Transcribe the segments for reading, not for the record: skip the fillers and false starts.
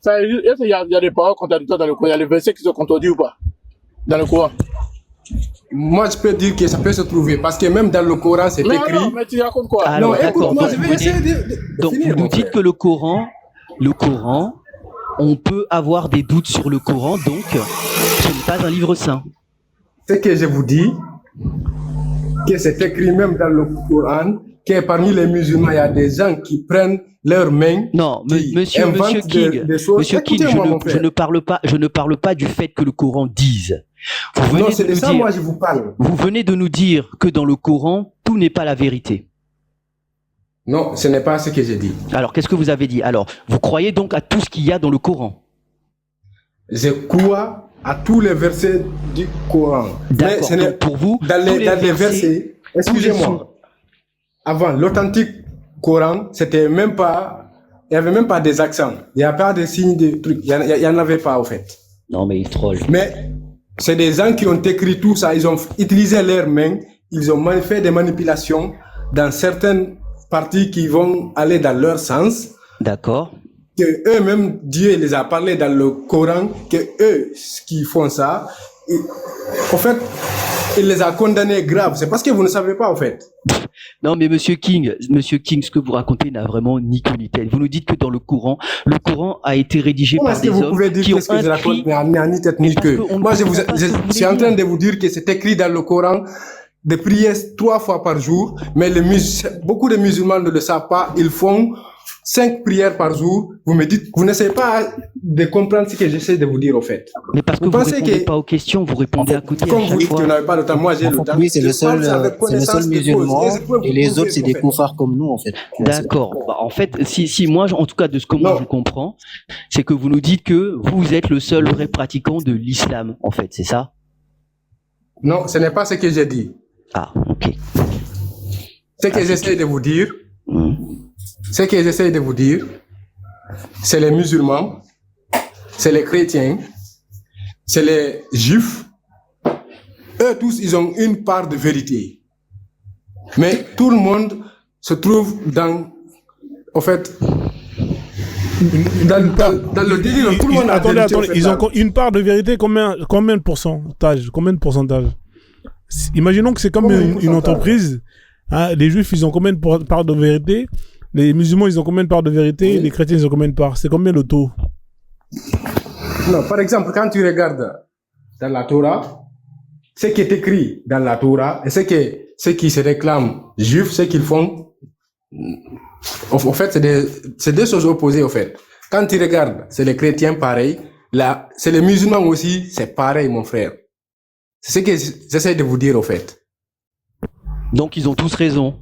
est-ce qu'il y a des paroles contradictoires dans le Coran? Il y a les versets qui se contredisent ou pas dans le Coran? Moi, je peux dire que ça peut se trouver, parce que même dans le Coran, c'est écrit... Non, mais tu racontes quoi? Alors, non, écoute-moi, je vais essayer donc, finir. vous nous dites que le Coran, on peut avoir des doutes sur le Coran, donc ce n'est pas un livre saint. C'est que je vous dis que c'est écrit même dans le Coran que parmi les musulmans, il y a des gens qui prennent leurs mains. Non, monsieur King, monsieur King, je ne parle pas du fait que le Coran dise. Non, c'est de ça, moi, je vous parle. Vous venez de nous dire que dans le Coran, tout n'est pas la vérité. Non, ce n'est pas ce que j'ai dit. Alors, qu'est-ce que vous avez dit? Alors, vous croyez donc à tout ce qu'il y a dans le Coran? Je crois à tous les versets du Coran. D'accord, donc pour vous, dans les versets, excusez-moi, avant, l'authentique Coran, c'était même pas, il n'y avait même pas des accents, il n'y a pas de signes de trucs, il n'y en avait pas, au fait. Non, mais il troll. Mais c'est des gens qui ont écrit tout ça, ils ont utilisé leurs mains, ils ont fait des manipulations dans certaines parties qui vont aller dans leur sens. D'accord. Que eux-mêmes, Dieu les a parlé dans le Coran, que eux qui font ça, en fait, il les a condamnés grave. C'est parce que vous ne savez pas, en fait. Non, mais Monsieur King, ce que vous racontez n'a vraiment ni queue ni tête. Vous nous dites que dans le Coran a été rédigé par des hommes qui ont inscrit... ni tête ni queue. Moi, je suis en train de vous dire que c'est écrit dans le Coran de prier 3 fois par jour, mais beaucoup de musulmans ne le savent pas. Ils font 5 prières par jour. Vous me dites, vous n'essayez pas de comprendre ce que j'essaie de vous dire, au fait. Mais parce que vous ne répondez pas aux questions, vous répondez à côté. Comme vous dites que vous n'avez pas le temps, moi j'ai le temps. Oui, c'est le seul musulman, et les autres, c'est des koufars comme nous, en fait. D'accord. Bah, en fait, si moi, en tout cas, de ce que moi je comprends, c'est que vous nous dites que vous êtes le seul vrai pratiquant de l'islam, en fait, c'est ça? Non, ce n'est pas ce que j'ai dit. Ah, ok. Ce que j'essaie de vous dire, c'est les musulmans, c'est les chrétiens, c'est les juifs. Eux tous, ils ont une part de vérité. Mais tout le monde se trouve dans, en fait, dans le délire. Tout le monde attendez, ils ont une part de vérité, combien de pourcentage? Imaginons que c'est comme une entreprise. Hein, les juifs, ils ont combien de part de vérité? Les musulmans, ils ont combien de part de vérité? Oui. Les chrétiens, ils ont combien de part? C'est combien le taux? Non, par exemple, quand tu regardes dans la Torah, ce qui est écrit dans la Torah et ceux qui se réclament juifs, ce qu'ils font, en fait, c'est deux choses opposées, en fait. Quand tu regardes, c'est les chrétiens pareil, là, c'est les musulmans aussi, c'est pareil, mon frère. C'est ce que j'essaie de vous dire, en fait. Donc, ils ont tous raison.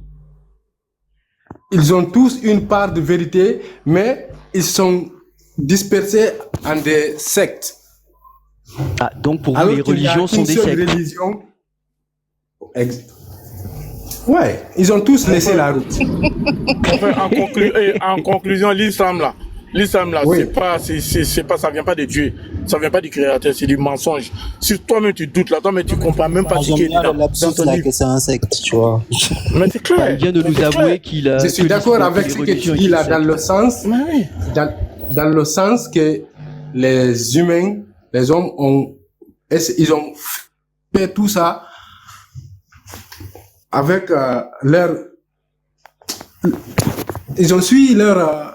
Ils ont tous une part de vérité, mais ils sont dispersés en des sectes. Ah, donc pour vous, les religions sont des sectes. Ouais, ils ont tous laissé la route. En conclusion, l'islam là, oui. c'est pas, ça vient pas de Dieu, ça vient pas du Créateur, c'est du mensonge. Si toi-même tu doutes là, toi-même tu comprends même pas ce qui est dans ton livre. Que c'est un secte, tu vois. Mais c'est clair. Il vient de nous avouer qu'il a. Je suis d'accord avec ce que tu dis là, dans le sens, dans le sens que les humains, les hommes ils ont fait tout ça avec leur, ils ont suivi leur.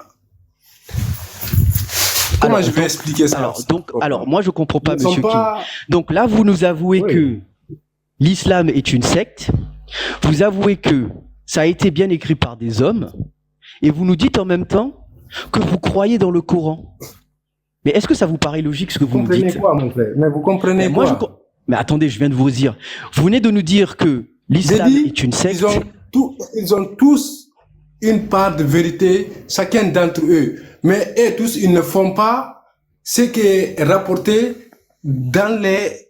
Comment je vais expliquer ça? Alors, moi, je comprends pas, monsieur King. Donc là, vous nous avouez que l'islam est une secte. Vous avouez que ça a été bien écrit par des hommes. Et vous nous dites en même temps que vous croyez dans le Coran. Mais est-ce que ça vous paraît logique ce que vous nous dites? Vous comprenez quoi, mon frère? Mais vous comprenez quoi? Mais attendez, je viens de vous dire. Vous venez de nous dire que l'islam est une secte. Ils ont tous une part de vérité, chacun d'entre eux. Mais eux tous, ils ne font pas ce qui est rapporté dans les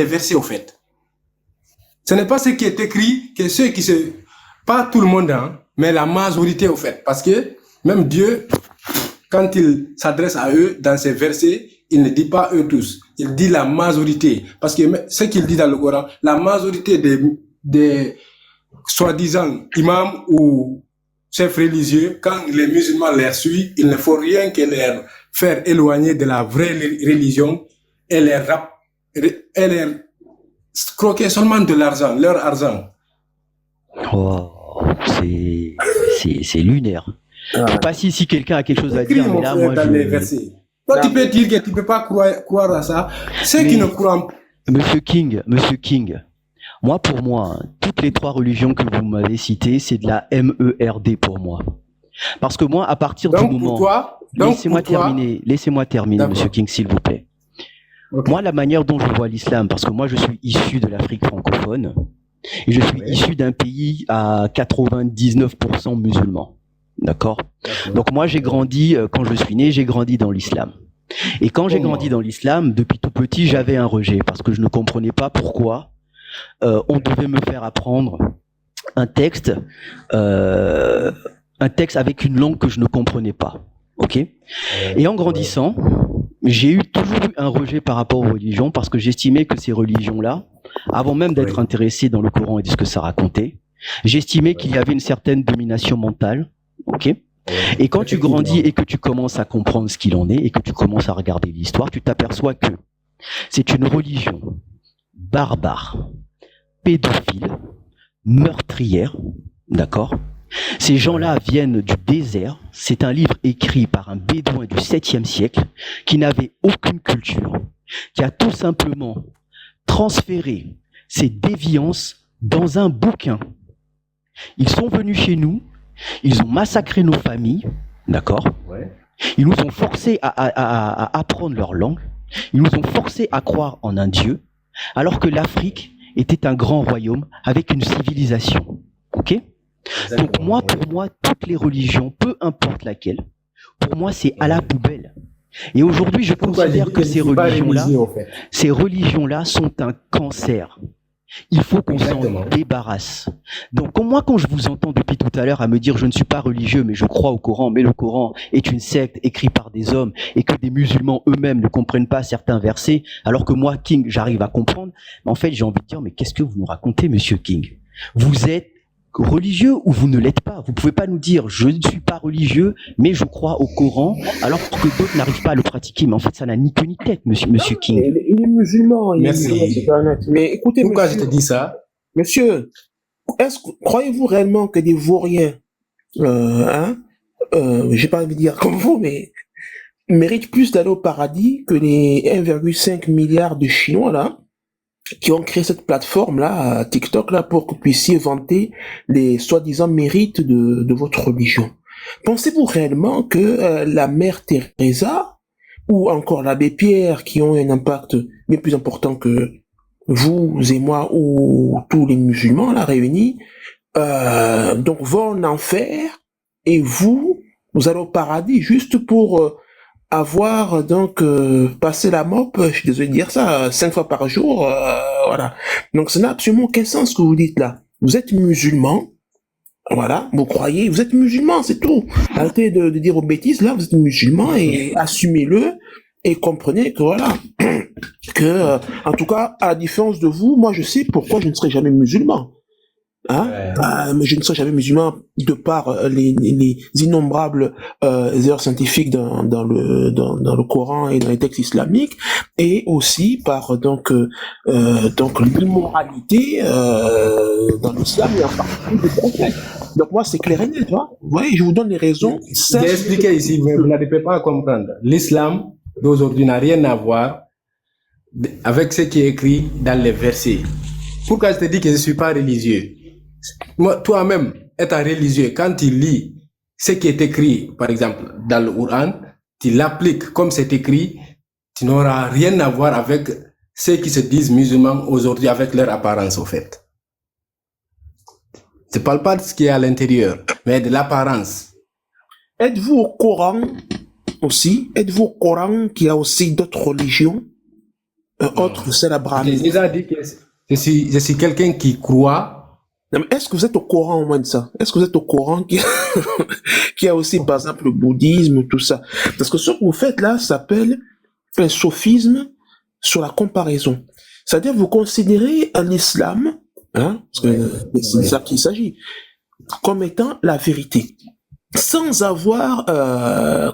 versets, au fait. Ce n'est pas ce qui est écrit que ceux qui se, pas tout le monde, hein, mais la majorité, au fait. Parce que même Dieu, quand il s'adresse à eux dans ces versets, il ne dit pas eux tous. Il dit la majorité. Parce que ce qu'il dit dans le Coran, la majorité des soi-disant imams ou chefs religieux, quand les musulmans les suivent, il ne faut rien que les faire éloigner de la vraie religion et les croquer seulement de l'argent, leur argent. Oh, c'est lunaire. Je sais pas si quelqu'un a quelque chose à dire, mais là, moi, Toi, tu peux dire que tu peux pas croire à ça. Ceux qui ne croient pas. Monsieur King, pour moi, toutes les 3 religions que vous m'avez citées, c'est de la MERD pour moi. Parce que moi, à partir du moment... Laissez-moi terminer, monsieur King, s'il vous plaît. Okay. Moi, la manière dont je vois l'islam, parce que moi, je suis issu de l'Afrique francophone, et je suis issu d'un pays à 99% musulman. D'accord. Donc moi, j'ai grandi, quand je suis né, j'ai grandi dans l'islam. Et quand j'ai grandi dans l'islam, depuis tout petit, j'avais un rejet, parce que je ne comprenais pas pourquoi on devait me faire apprendre un texte avec une langue que je ne comprenais pas. Ok. Et en grandissant, j'ai toujours eu un rejet par rapport aux religions, parce que j'estimais que ces religions-là, avant même d'être intéressé dans le Coran et de ce que ça racontait, j'estimais qu'il y avait une certaine domination mentale. Ok. Et quand tu grandis et que tu commences à comprendre ce qu'il en est et que tu commences à regarder l'histoire, tu t'aperçois que c'est une religion barbare, pédophile, meurtrière, d'accord? Ces gens-là viennent du désert. C'est un livre écrit par un bédouin du 7e siècle qui n'avait aucune culture, qui a tout simplement transféré ses déviances dans un bouquin. Ils sont venus chez nous, ils ont massacré nos familles, d'accord? Ils nous ont forcés à apprendre leur langue, ils nous ont forcés à croire en un Dieu, alors que l'Afrique était un grand royaume avec une civilisation, ok? Donc pour moi, toutes les religions, peu importe laquelle, pour moi, c'est à la poubelle. Et aujourd'hui, je considère que ces religions-là sont un cancer. Il faut qu'on s'en débarrasse. Donc moi, quand je vous entends depuis tout à l'heure à me dire je ne suis pas religieux, mais je crois au Coran, mais le Coran est une secte écrite par des hommes et que des musulmans eux-mêmes ne comprennent pas certains versets, alors que moi, King, j'arrive à comprendre, en fait, j'ai envie de dire, mais qu'est-ce que vous nous racontez, monsieur King? Vous êtes religieux ou vous ne l'êtes pas? Vous pouvez pas nous dire je ne suis pas religieux mais je crois au Coran alors que d'autres n'arrivent pas à le pratiquer. Mais en fait ça n'a ni queue ni tête, monsieur King. Il est musulman. Merci. Mais écoutez, pourquoi je te dis ça, monsieur? Croyez-vous réellement que des vauriens, j'ai pas envie de dire comme vous, mais méritent plus d'aller au paradis que les 1,5 milliard de Chinois là qui ont créé cette plateforme-là, TikTok, là, pour que vous puissiez vanter les soi-disant mérites de votre religion? Pensez-vous réellement que la mère Teresa ou encore l'abbé Pierre, qui ont un impact bien plus important que vous et moi ou tous les musulmans là réunis, donc vont en enfer et vous allez au paradis juste pour avoir donc passé la mop, je suis désolé de dire ça, 5 fois par jour, voilà. Donc ça n'a absolument aucun sens ce que vous dites là. Vous êtes musulman, voilà, vous croyez, vous êtes musulman, c'est tout. Arrêtez de dire aux bêtises là, vous êtes musulman et assumez-le et comprenez que voilà, que en tout cas à la différence de vous, moi je sais pourquoi je ne serai jamais musulman. Mais je ne serai jamais musulman de par les innombrables erreurs scientifiques dans le Coran et dans les textes islamiques, et aussi par donc l'immoralité dans l'islam et en particulier des prophètes. Donc moi c'est clair et net, tu vois. Vous voyez, je vous donne les raisons. J'ai expliqué ici, mais vous n'arrivez pas à comprendre. L'islam d'aujourd'hui n'a rien à voir avec ce qui est écrit dans les versets. Pourquoi je te dis que je ne suis pas religieux? Moi, toi-même, étant religieux, quand tu lis ce qui est écrit, par exemple, dans le Coran, tu l'appliques comme c'est écrit, tu n'auras rien à voir avec ceux qui se disent musulmans aujourd'hui avec leur apparence, au fait. Je ne parle pas de ce qui est à l'intérieur, mais de l'apparence. Êtes-vous au Coran aussi? Êtes-vous au Coran qu'il y a aussi d'autres religions, autres que celle abrahamique? J'ai déjà dit que je suis quelqu'un qui croit. Est-ce que vous êtes au courant au moins de ça? Est-ce que vous êtes au courant qu'il y a aussi, par exemple, le bouddhisme, tout ça? Parce que ce que vous faites là s'appelle un sophisme sur la comparaison. C'est-à-dire, vous considérez l'islam, parce que c'est de ça qu'il s'agit. comme étant la vérité, sans avoir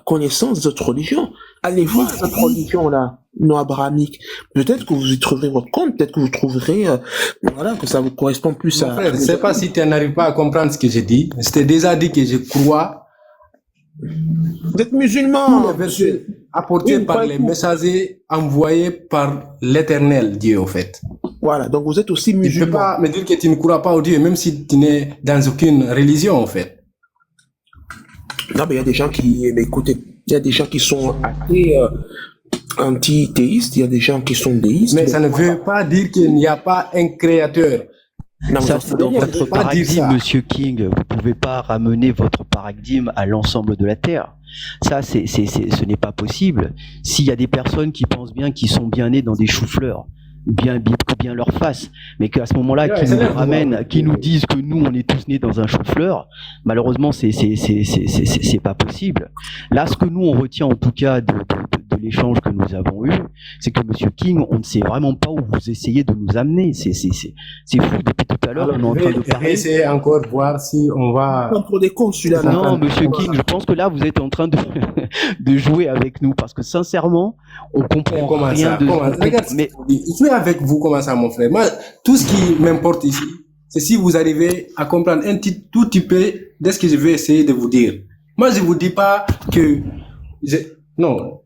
connaissance de votre religion. Allez voir cette religion-là, non abrahamique. Peut-être que vous y trouverez votre compte, peut-être que vous trouverez voilà, que ça vous correspond plus à... Frère, je ne sais pas si tu n'arrives pas à comprendre ce que j'ai dit. Je t'ai déjà dit que je crois Vous êtes musulman. tous les versets apportés par les messagers envoyés par l'Éternel Dieu, au fait. Voilà, donc vous êtes aussi Tu ne peux musulman. pas me dire que tu ne crois pas au Dieu, même si tu n'es dans aucune religion, en fait. Non, mais il y a des gens qui... Mais écoutez, il y a des gens qui sont athées, anti-théistes, il y a des gens qui sont déistes. Mais ça ne veut pas dire qu'il n'y a pas un créateur. Non, Ça, mais c'est dans votre pas dire paradigme, ça. Monsieur King. Vous pouvez pas ramener votre paradigme à l'ensemble de la Terre. Ça, ce n'est pas possible. S'il y a des personnes qui pensent bien, qui sont bien nées dans des choux-fleurs, bien leur face, mais qu'à ce moment-là, qui nous ramènent, qui nous disent que nous, on est tous nés dans un chou-fleur, malheureusement, c'est pas possible. Là, ce que nous, on retient en tout cas de l'échange que nous avons eu, c'est que Monsieur King, on ne sait vraiment pas où vous essayez de nous amener. C'est fou. Depuis tout à l'heure, on est en train de parler. Essayer encore voir si on va. pour des cons, celui-là. là. Non, Monsieur King, je pense que là, vous êtes en train de, de jouer avec nous parce que sincèrement, on comprend Comment rien ça? de. Regarde, Mais je suis avec vous, comment ça, mon frère? Moi, tout ce qui m'importe ici, c'est si vous arrivez à comprendre tout petit peu de ce que je vais essayer de vous dire. Moi, je vous dis pas que non.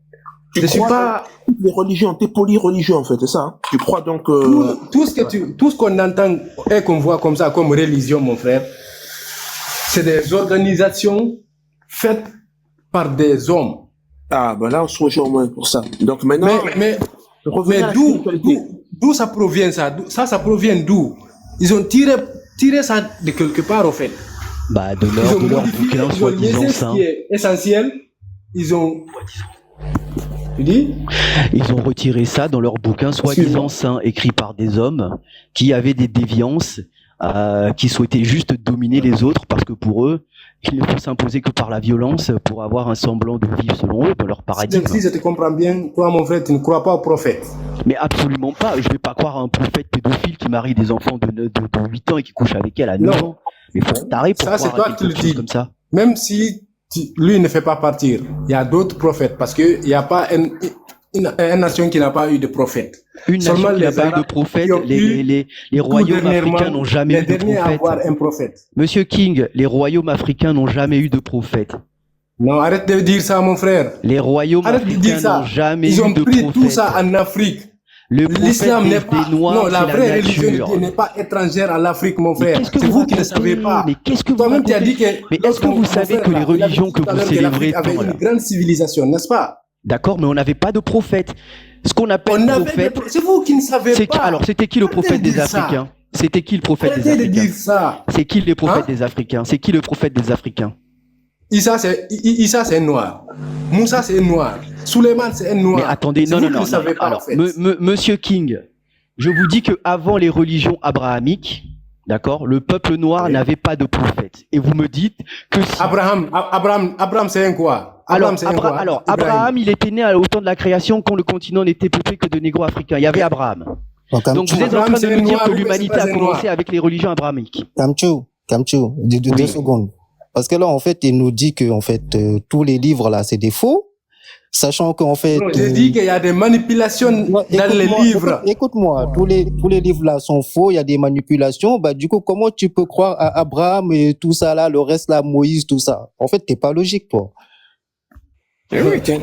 Je suis pas Les religions, t'es polyreligieux en fait, c'est ça. Hein? Tu crois donc tout ce qu'on entend et qu'on voit comme ça, comme religion, mon frère, c'est des organisations faites par des hommes. ah ben là on se rejoint au moins pour ça. Donc maintenant Mais revenons à la d'où spiritualité. ça provient ça? Ça provient d'où? Ils ont tiré ça de quelque part, au fait. bah de Ils leur ont modifié, bouquin ils ont laissé soi-disant ce saint. qui est essentiel. Ils ont... Tu dis? Ils ont retiré ça dans leur bouquin soi-disant saint, écrit par des hommes qui avaient des déviances, qui souhaitaient juste dominer les autres parce que pour eux, il ne faut s'imposer que par la violence pour avoir un semblant de vivre selon eux dans leur paradigme. Si je te comprends bien, toi, mon frère, tu ne crois pas au prophète. Mais absolument pas. Je vais pas croire à un prophète pédophile qui marie des enfants de 8 ans et qui couche avec elle à 9 ans. Mais faut se tarer pour Ça, c'est croire à toi qui le quelque chose dis. comme ça. Même si lui ne fait pas partir, il y a d'autres prophètes parce qu'il n'y a pas une nation qui n'a pas eu de prophète. Une nation Seulement qui n'a les pas eu de Arabes prophète, qui ont eu les royaumes dernièrement, africains n'ont jamais eu les de derniers à avoir prophète. un prophète. Monsieur King, les royaumes africains n'ont jamais eu de prophète. Non, arrête de dire ça, mon frère. Les royaumes Arrête de dire africains ça. n'ont jamais Ils eu ont de pris prophète. tout ça en Afrique. Le prophète L'islam n'est pas... des Noirs, Non, la c'est vraie la religion nature. de Dieu n'est pas étrangère à l'Afrique, mon Mais frère. qu'est-ce que C'est vous vous qui ne racontez? savez pas. Mais qu'est-ce que vous Toi-même, tu as dit racontez? que... Mais est-ce que vous savez que les religions que vous célébrez avaient tant, là, une grande civilisation, n'est-ce pas? d'accord, mais on n'avait pas de prophète. Ce qu'on appelle prophète, C'est vous qui ne savez pas. alors c'était qui le prophète Arrêtez de des dire ça. Africains? C'était qui le prophète des Arrêtez de Africains? dire ça. C'est qui les prophètes Hein? des Africains? C'est qui le prophète des Africains? Issa, c'est un noir. Moussa, c'est un noir. Suleiman, c'est un noir. Mais attendez, C'est non, vous non, qui non. ne savez non. pas, Alors, en fait. Monsieur King, je vous dis que avant les religions abrahamiques, d'accord, le peuple noir Oui. n'avait pas de prophète. Et vous me dites que si... Abraham, c'est un quoi? Alors, c'est un quoi? alors Ibrahim. Abraham, il était né au temps de la création quand le continent n'était peuplé que de négros africains. Il y avait Abraham. Donc vous êtes en Abraham, train de c'est me un dire noir, que oui, mais l'humanité c'est pas a un commencé noir. avec les religions abrahamiques. Kamchou, deux secondes. Parce que là, en fait, il nous dit que en fait, tous les livres là, c'est des faux, sachant qu'en fait. Non, j'ai dit qu'il y a des manipulations dans les livres. Écoute-moi, tous les livres là sont faux, il y a des manipulations. Bah, du coup, comment tu peux croire à Abraham et tout ça là, le reste là, Moïse, tout ça? En fait, t'es pas logique, toi.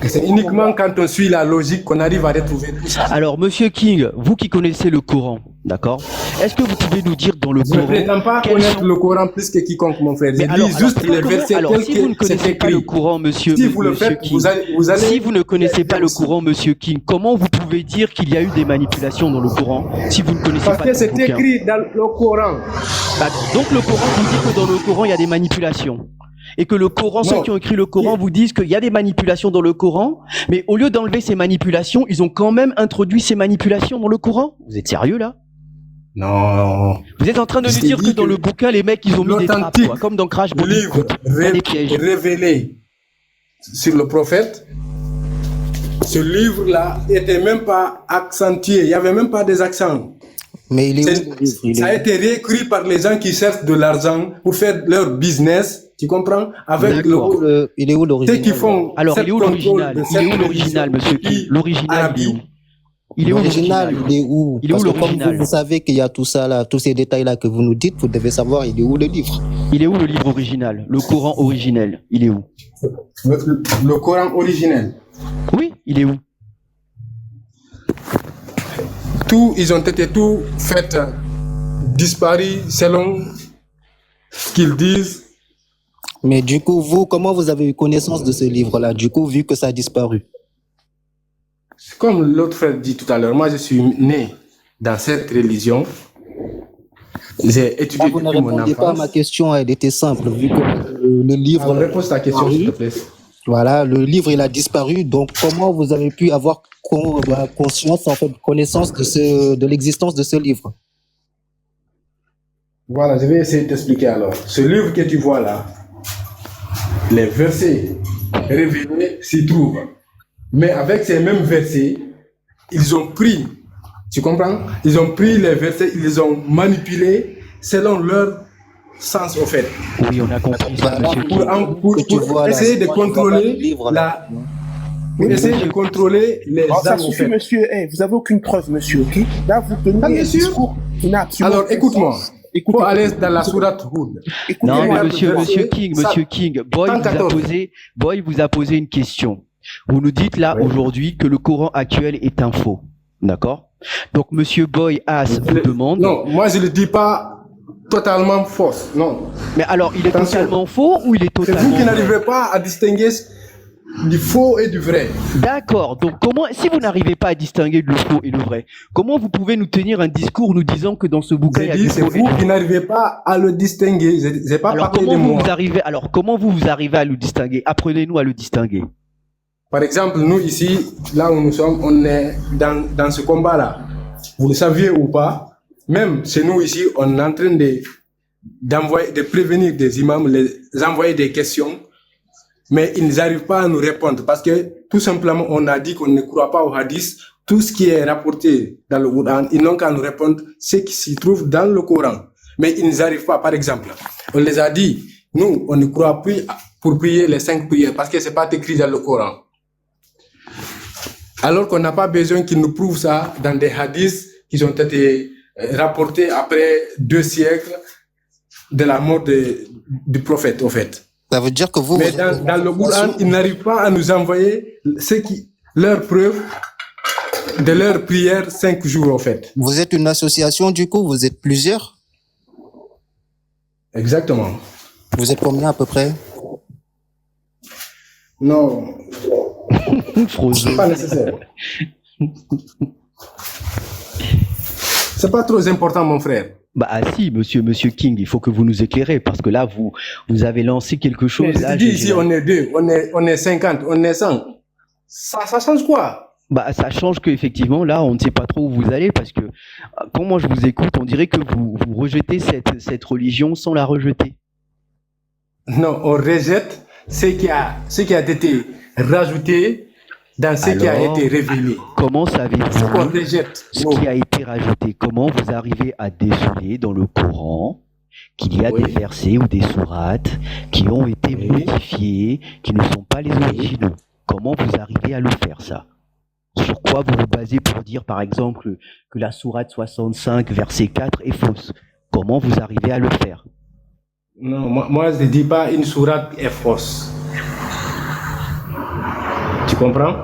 C'est uniquement quand on suit la logique qu'on arrive à retrouver tout ça. Alors, Monsieur King, vous qui connaissez le Coran, d'accord, est-ce que vous pouvez nous dire dans le Je ne Coran prétends pas quels connaître sont- le Coran plus que quiconque, mon frère. Je Mais lis juste les versets alors, tels si vous ne que c'est connaissez pas le écrit. Coran, monsieur Si vous le monsieur faites, King, vous allez... si vous ne connaissez pas le aussi. Coran, Monsieur King, comment vous pouvez dire qu'il y a eu des manipulations dans le Coran si vous ne connaissez Parce pas que le c'est bouquin? écrit dans le Coran. Bah, donc le Coran vous dit que dans le Coran il y a des manipulations. Et que le Coran, ceux Non. qui ont écrit le Coran vous disent qu'il y a des manipulations dans le Coran, mais au lieu d'enlever ces manipulations, ils ont quand même introduit ces manipulations dans le Coran. Vous êtes sérieux là? Non. Vous êtes en train de Je nous t'ai dire dit que dans que le bouquin, les mecs, ils ont mis des trappes, l'authentique quoi, comme dans Crash Le livre Bandicoot, dans des pièges. révélé sur le prophète, ce livre-là était même pas accentué. Il n'y avait même pas des accents. Mais il est où le livre? Ça a été réécrit par les gens qui cherchent de l'argent pour faire leur business, tu comprends? Avec il est où l'original? Ceux qui font. Alors, il est où l'original? Il est où l'original, monsieur King? L'original, il est où? Il est où l'original? Il est où? Il est où Parce que comme l'original? vous savez qu'il y a tout ça là, tous ces détails là que vous nous dites, vous devez savoir il est où le livre. Il est où le livre original? Le Coran originel, il est où? Le Coran originel. Oui, il est où? Ils ont été tout faits disparus selon ce qu'ils disent. Mais du coup, vous, comment vous avez eu connaissance de ce livre-là? Du coup, vu que ça a disparu. Comme l'autre frère dit tout à l'heure, moi je suis né dans cette religion. J'ai étudié Vous ne depuis mon répondez pas à enfance. ma question, elle était simple, vu que le livre... Alors, repose ta question, s'il te plaît. Voilà, le livre, il a disparu, donc comment vous avez pu avoir conscience, en fait, connaissance de l'existence de ce livre? Voilà, je vais essayer de t'expliquer alors. Ce livre que tu vois là, les versets révélés s'y trouvent. Mais avec ces mêmes versets, ils ont pris, tu comprends? Ils ont pris les versets, ils les ont manipulés selon leur sens au fait. Oui, on a compris ça, monsieur King. Pour essayer de contrôler pour essayer de contrôler les Ça âmes au suffit, fait. monsieur. Vous avez aucune preuve, monsieur, ok? Là, vous tenez Ah, bien un sûr. discours qui n'a absolument Alors, aucun écoute-moi. sens. Il faut aller dans la sourate Hud. Non, mais monsieur verset, King, ça- Boy vous, a 114. Boy vous a posé une question. Vous nous dites là, Oui. aujourd'hui, que le Coran actuel est un faux. D'accord? Donc, monsieur Boy As vous demande... Non, moi je ne le dis pas totalement fausse. Non. Mais alors, il est Attention. totalement faux ou il est C'est totalement... vous qui n'arrivez pas à distinguer du faux et du vrai. D'accord. Donc, si vous n'arrivez pas à distinguer le faux et le vrai, comment vous pouvez nous tenir un discours nous disant que dans ce bouquin, il y J'ai a dit, du c'est faux et vous du qui n'arrivez pas à le distinguer. Je n'ai pas Alors, parlé de moi. comment vous arrivez à le distinguer? Apprenez-nous à le distinguer. Par exemple, nous ici, là où nous sommes, on est dans ce combat-là. Vous le saviez ou pas, même chez nous ici, on est en train de prévenir des imams, les envoyer des questions, mais ils n'arrivent pas à nous répondre parce que tout simplement, on a dit qu'on ne croit pas au hadith. Tout ce qui est rapporté dans le Coran, ils n'ont qu'à nous répondre ce qui s'y trouve dans le Coran. Mais ils n'arrivent pas. Par exemple, on les a dit, nous, on ne croit plus pour prier les 5 prières parce que c'est pas écrit dans le Coran. Alors qu'on n'a pas besoin qu'ils nous prouvent ça dans des hadiths qui ont été rapportés après 2 siècles de la mort du prophète, au fait. Ça veut dire que vous... Mais vous dans le Coran, ils n'arrivent pas à nous envoyer leurs preuves de leur prière 5 jours, au fait. Vous êtes une association, du coup, vous êtes plusieurs? Exactement. Vous êtes combien à peu près? Non, Frozo. c'est pas nécessaire. C'est pas trop important, mon frère. Bah si, monsieur King, il faut que vous nous éclairez parce que là, vous avez lancé quelque chose. Mais Là, je dis ici, on est 2, on est 50, on est 100. Ça change quoi? Bah, ça change qu'effectivement, là, on ne sait pas trop où vous allez parce que quand moi je vous écoute, on dirait que vous rejetez cette religion sans la rejeter. Non, on rejette ce qui a été rajouté dans ce qui a Alors, été révélé. Comment On savez-vous rejette. ce qui a été rajouté? Comment vous arrivez à déceler dans le Coran qu'il y a Oui. des versets ou des sourates qui ont été Oui. modifiés, qui ne sont pas les originaux? Comment vous arrivez à le faire, ça? Sur quoi vous vous basez pour dire, par exemple, que la sourate 65, verset 4 est fausse? Comment vous arrivez à le faire? Non, moi je ne dis pas une sourate est fausse. Tu comprends?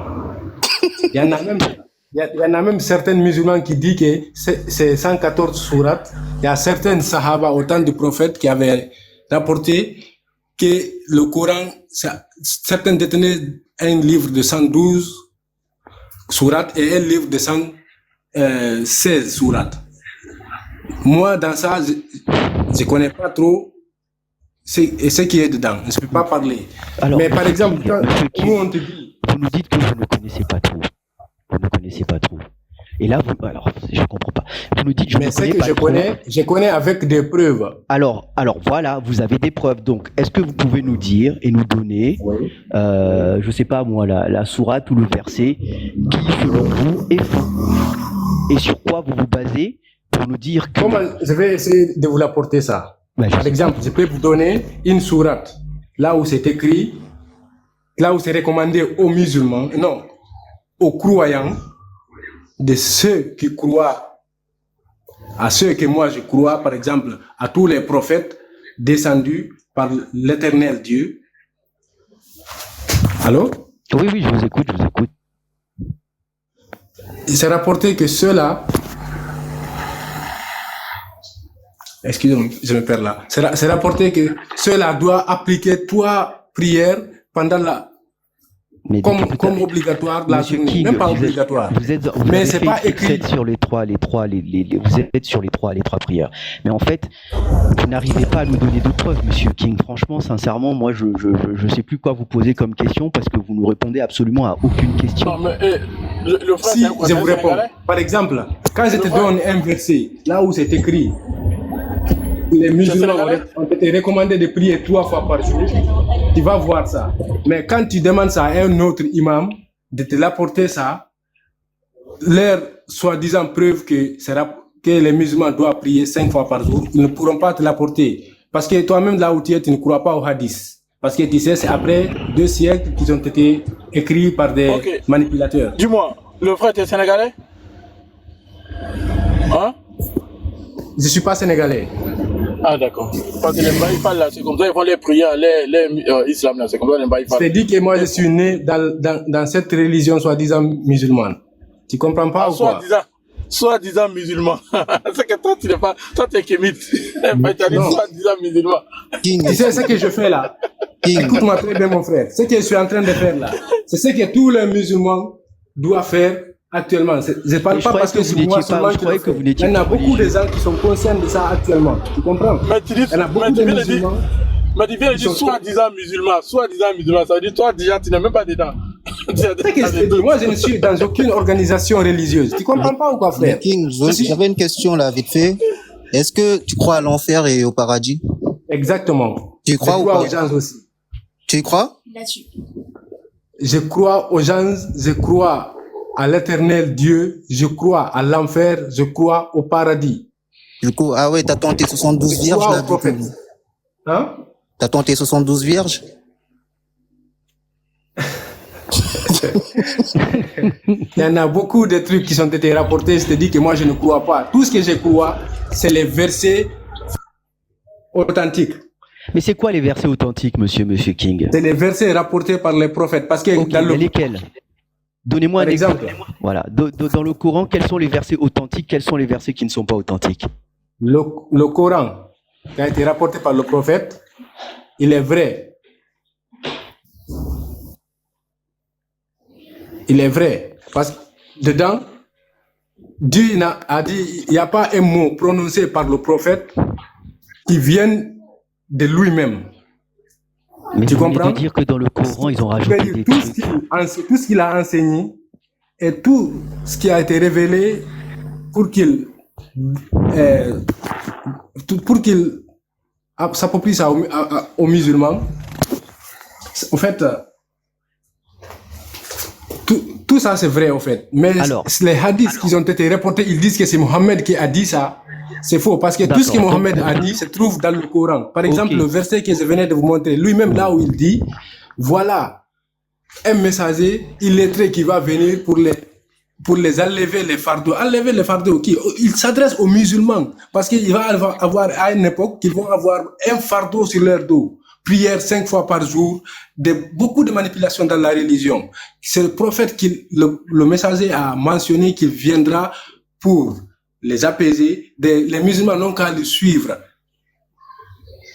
Il y en a même certains musulmans qui disent que c'est 114 sourates. Il y a certains sahaba au temps du prophète qui avaient rapporté que le Coran, certains détenaient un livre de 112 sourates et un livre de 116 sourates. Moi, dans ça, je ne connais pas trop ce qui est dedans. Je ne peux pas parler. Alors, Mais par exemple, quand monsieur King, nous on te dit... vous nous dites que vous ne connaissez pas trop. Vous ne connaissez pas trop. Et là, alors, je comprends pas. Vous nous dites, je Mais ne ce connais que pas trop. je connais avec des preuves. Alors, voilà, vous avez des preuves. Donc, est-ce que vous pouvez nous dire et nous donner, je sais pas moi, la sourate ou le verset qui, selon vous, est faux? Et sur quoi vous vous basez pour nous dire que... Comment je vais essayer de vous l'apporter ça? Par exemple, je peux vous donner une sourate, là où c'est écrit, là où c'est recommandé aux musulmans, non, aux croyants, de ceux qui croient, à ceux que moi je crois, par exemple, à tous les prophètes descendus par l'éternel Dieu. Allô? Oui, oui, je vous écoute. Il s'est rapporté que ceux-là, excusez-moi, je me perds là. C'est rapporté que ceux-là doivent appliquer 3 prières pendant la, comme obligatoire la Monsieur journée. King, Même pas obligatoire. Vous mais avez c'est fait pas écrit. sur les trois, vous êtes sur les trois prières. Mais en fait, vous n'arrivez pas à nous donner de preuves, Monsieur King. Franchement, sincèrement, moi, je sais plus quoi vous poser comme question parce que vous ne répondez absolument à aucune question. Non, mais le frère, Si je vous réponds, par exemple, quand je te donne un verset, là où c'est écrit, les musulmans ont été recommandés de prier 3 fois par jour, tu vas voir ça. Mais quand tu demandes ça à un autre imam, de te l'apporter ça, leur soi-disant preuve que les musulmans doivent prier 5 fois par jour, ils ne pourront pas te l'apporter. Parce que toi-même, là où tu es, tu ne crois pas au hadith. Parce que tu sais, c'est après 2 siècles qu'ils ont été écrits par des manipulateurs. Dis-moi, le frère, t'es sénégalais? Hein? Je ne suis pas sénégalais. Ah, d'accord. Parce que les Baïfal, là, c'est comme ça, ils font les prières, les islam, là, c'est comme ça, les Baïfal. C'est dit que moi, je suis né dans cette religion soi-disant musulmane. Tu comprends pas ou quoi? Soi-disant musulman. C'est que toi, tu n'es pas, toi, tu es kémite. Tu as dit soi-disant musulman. Tu sais ce que je fais là? Écoute-moi très bien, mon frère. Ce que je suis en train de faire là, c'est ce que tous les musulmans doivent faire actuellement. Je ne parle pas parce que c'est moi seulement qui le fais. Il y en a beaucoup de gens qui sont conscients de ça actuellement. Tu comprends? Il y en a beaucoup de musulmans. Mais tu viens de dire soi-disant musulman. Soi-disant musulman, ça veut dire toi, déjà, tu n'es même pas dedans. Moi, je ne suis dans aucune organisation religieuse. Tu comprends pas ou quoi, frère? King, j'avais une question là, vite fait. Est-ce que tu crois à l'enfer et au paradis? Exactement. Tu crois ou pas? Aux gens aussi. Tu y crois? Là-dessus. Je crois aux gens, je crois à l'éternel Dieu, je crois à l'enfer, je crois au paradis. Du coup, ah ouais, t'as tenté 72 vierges là, du coup. Hein? T'as tenté 72 vierges? Il y en a beaucoup de trucs qui ont été rapportés. Je te dis que moi, je ne crois pas. Tout ce que je crois, c'est les versets authentiques. Mais c'est quoi les versets authentiques, monsieur King? C'est les versets rapportés par les prophètes. Parce que lesquels? Donnez-moi un exemple. Voilà. Dans le Coran, quels sont les versets authentiques? Quels sont les versets qui ne sont pas authentiques? Le Coran, qui a été rapporté par le prophète, il est vrai. Il est vrai. Parce que dedans, Dieu a dit, il n'y a pas un mot prononcé par le prophète qui vienne de lui-même. Mais tu comprends? De dire que dans le Coran, ils ont rajouté des trucs. Tout ce qu'il a enseigné et tout ce qui a été révélé pour qu'il s'approprie ça aux musulmans. En fait, tout ça c'est vrai en fait. Mais les hadiths qui ont été rapportés, ils disent que c'est Mohammed qui a dit ça. C'est faux parce que tout ce que Mohammed a dit se trouve dans le Coran. Par exemple, le verset que je venais de vous montrer, lui-même là où il dit, voilà un messager illettré qui va venir pour les enlever les fardeaux. Enlever les fardeaux qui il s'adresse aux musulmans parce qu'il va avoir à une époque qu'ils vont avoir un fardeau sur leur dos. Prière 5 fois par jour, beaucoup de manipulations dans la religion. C'est le prophète le messager a mentionné qu'il viendra pour les apaiser. Les musulmans n'ont qu'à le suivre.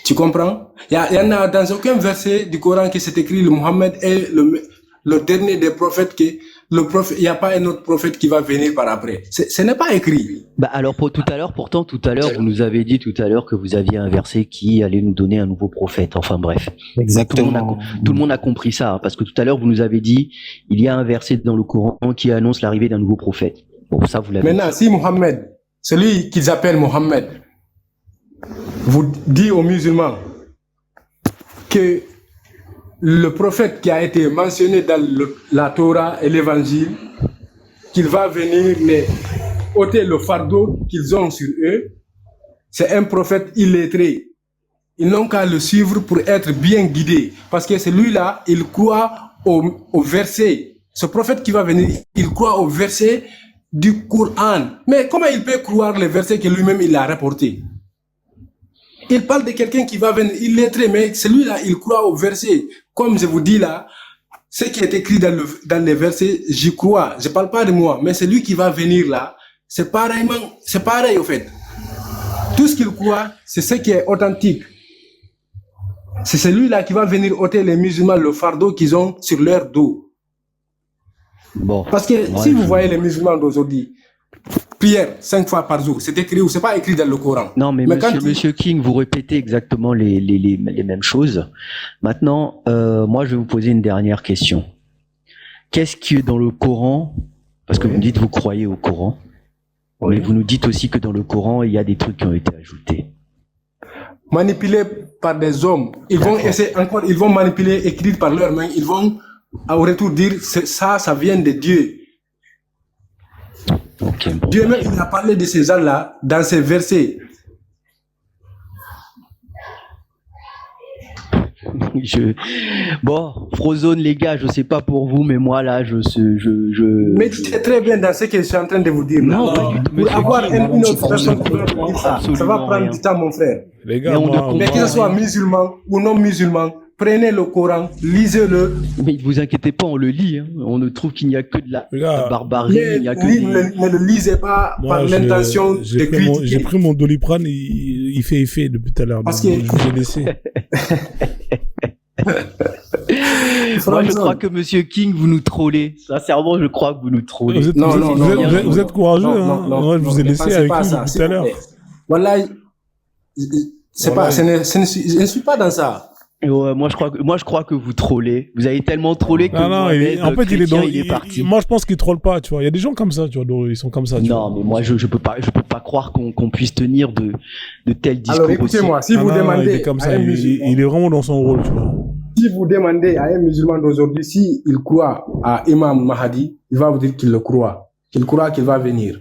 Tu comprends? Il y en a dans aucun verset du Coran qui s'est écrit le Mohammed est le dernier des prophètes il n'y a pas un autre prophète qui va venir par après. Ce n'est pas écrit. Bah alors tout à l'heure, vous nous avez dit tout à l'heure que vous aviez un verset qui allait nous donner un nouveau prophète. Enfin bref. Exactement. Tout le monde a compris ça, hein, parce que tout à l'heure vous nous avez dit il y a un verset dans le Coran qui annonce l'arrivée d'un nouveau prophète. Bon, ça vous l'avez. Maintenant, si Mohammed, celui qu'ils appellent Mohammed, vous dit aux musulmans que le prophète qui a été mentionné dans la Torah et l'évangile, qu'il va venir ôter le fardeau qu'ils ont sur eux. C'est un prophète illettré. Ils n'ont qu'à le suivre pour être bien guidés. Parce que celui-là, il croit au verset. Ce prophète qui va venir, il croit au verset du Coran. Mais comment il peut croire les versets que lui-même il a rapportés? Il parle de quelqu'un qui va venir illettré, mais celui-là, il croit au verset. Comme je vous dis là, ce qui est écrit dans les versets, j'y crois. Je parle pas de moi, mais celui qui va venir là, c'est pareil au fait. Tout ce qu'il croit, c'est ce qui est authentique. C'est celui-là qui va venir ôter les musulmans le fardeau qu'ils ont sur leur dos. Bon. Parce que si vous voyez les musulmans d'aujourd'hui, prière 5 fois par jour, c'est écrit ou c'est pas écrit dans le Coran. Non, mais monsieur King, vous répétez exactement les mêmes choses. Maintenant, moi, je vais vous poser une dernière question. Qu'est-ce qui est dans le Coran? Parce que vous me dites vous croyez au Coran, mais vous nous dites aussi que dans le Coran, il y a des trucs qui ont été ajoutés. Manipulés par des hommes. Ils vont essayer encore, ils vont manipuler, écrire par leurs mains, ils vont au retour dire ça vient de Dieu. Okay, bon. Dieu même, il a parlé de ces gens-là dans ces versets. Bon, Frozone, les gars, je sais pas pour vous, mais moi là, Mais tu sais très bien dans ce que je suis en train de vous dire. Non, pas du tout. Pour avoir une autre personne qui va dire ça va prendre du temps, mon frère. Les gars, Mais que ce soit musulman ou non musulman, prenez le Coran, lisez-le. Mais ne vous inquiétez pas, on le lit. Hein. On ne trouve qu'il n'y a que de la barbarie. Il n'y a que ne le lisez pas par l'intention de critiquer. J'ai pris mon Doliprane, il fait effet depuis tout à l'heure. Parce que je vous ai laissé. Moi, je crois que Monsieur King, vous nous trollez. Sincèrement, je crois que vous nous trollez. Vous êtes courageux. Moi, je vous ai laissé avec lui depuis tout à l'heure. Voilà, je ne suis pas dans ça. Ouais, moi je crois que vous trollez. Vous avez tellement trollé que en fait il est parti. Moi je pense qu'il troll pas, tu vois. Il y a des gens comme ça, tu vois, ils sont comme ça. Non, mais moi je peux pas croire qu'on puisse tenir de tels discours. Alors écoutez-moi, si vous demandez, il est comme ça, il est vraiment dans son rôle, tu vois. Si vous demandez à un musulman d'aujourd'hui si il croit à Imam Mahdi, il va vous dire qu'il le croit, qu'il va venir.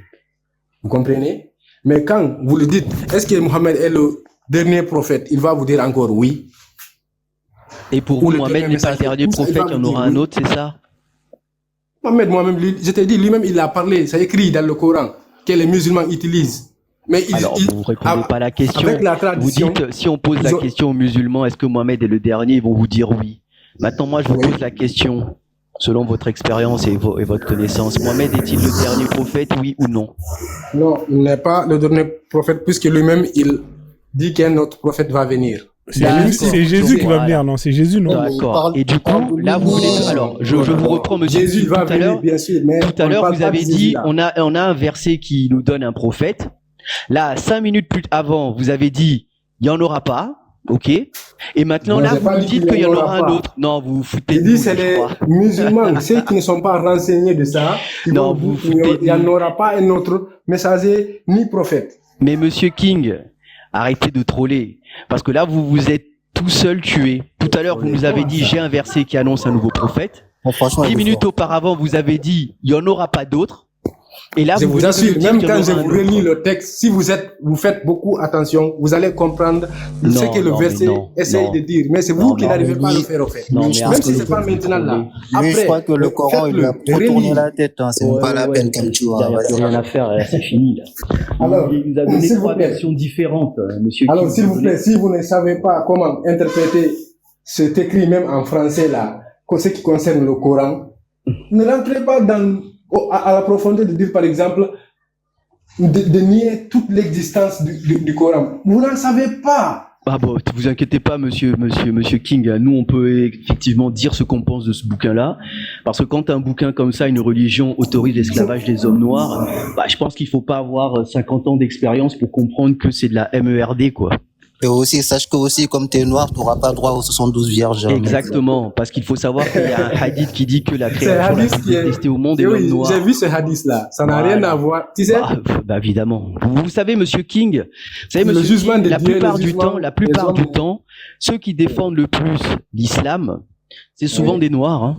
Vous comprenez? Mais quand vous lui dites, est-ce que Mohammed est le dernier prophète, il va vous dire encore oui. Et pour vous, Mohamed n'est pas le dernier prophète, il y en aura un autre, c'est ça? Mohamed, je t'ai dit, lui-même, il a parlé, c'est écrit dans le Coran, que les musulmans utilisent. Mais alors, vous ne répondez pas à la question. Vous dites, si on pose la question aux musulmans, est-ce que Mohamed est le dernier? Ils vont vous dire oui. Maintenant, moi, je vous pose la question, selon votre expérience et votre connaissance. Mohamed est-il le dernier prophète, oui ou non? Non, il n'est pas le dernier prophète, puisque lui-même, il dit qu'un autre prophète va venir. C'est Jésus qui va venir, non? C'est Jésus, non? D'accord. Et du coup, là, vous voulez... Alors, je vous reprends, monsieur. Jésus va venir, bien sûr, mais tout à l'heure, vous avez dit, on a un verset qui nous donne un prophète. Là, 5 minutes plus avant, vous avez dit, il n'y en aura pas. Ok. Et maintenant, là, vous nous dites qu'il y en aura un autre. Non, vous vous foutez de nous. Il dit, c'est les musulmans, ceux qui ne sont pas renseignés de ça. Non, vous foutez. Il n'y en aura pas un autre messager ni prophète. Mais monsieur King, arrêtez de troller. Parce que là, vous vous êtes tout seul tué. Tout à l'heure, vous nous avez dit, j'ai un verset qui annonce un nouveau prophète. 10 minutes auparavant, vous avez dit, il n'y en aura pas d'autres. Et là, je vous assure, même quand je vous relis le texte, si vous faites beaucoup attention, vous allez comprendre ce que le verset essaye de dire. Mais c'est vous qui n'arrivez pas à le faire, au fait. Non, même si c'est pas maintenant là. Après, je crois que le Coran, il a trop tourné la tête, hein. C'est pas la peine comme tu vois. Il n'y a plus rien à faire, c'est fini, là. Alors, il nous a donné 3 versions différentes, monsieur. Alors, s'il vous plaît, si vous ne savez pas comment interpréter cet écrit, même en français, là, ce qui concerne le Coran, ne rentrez pas à la profondeur de dire, par exemple, de nier toute l'existence du Coran. Vous n'en savez pas. Ah bon, vous inquiétez pas, monsieur King. Nous, on peut effectivement dire ce qu'on pense de ce bouquin-là. Parce que quand un bouquin comme ça, une religion autorise l'esclavage des hommes noirs, je pense qu'il faut pas avoir 50 ans d'expérience pour comprendre que c'est de la MERD, quoi. Et aussi, sache que aussi, comme tu es noir, tu n'auras pas droit aux 72 vierges. Exactement, parce qu'il faut savoir qu'il y a un hadith qui dit que la créature la plus détestée au monde est l'homme noir. J'ai vu ce hadith-là, ça n'a rien à voir. Tu sais évidemment. Vous savez, monsieur King, la plupart du temps, ceux qui défendent le plus l'islam, c'est souvent des noirs. Hein.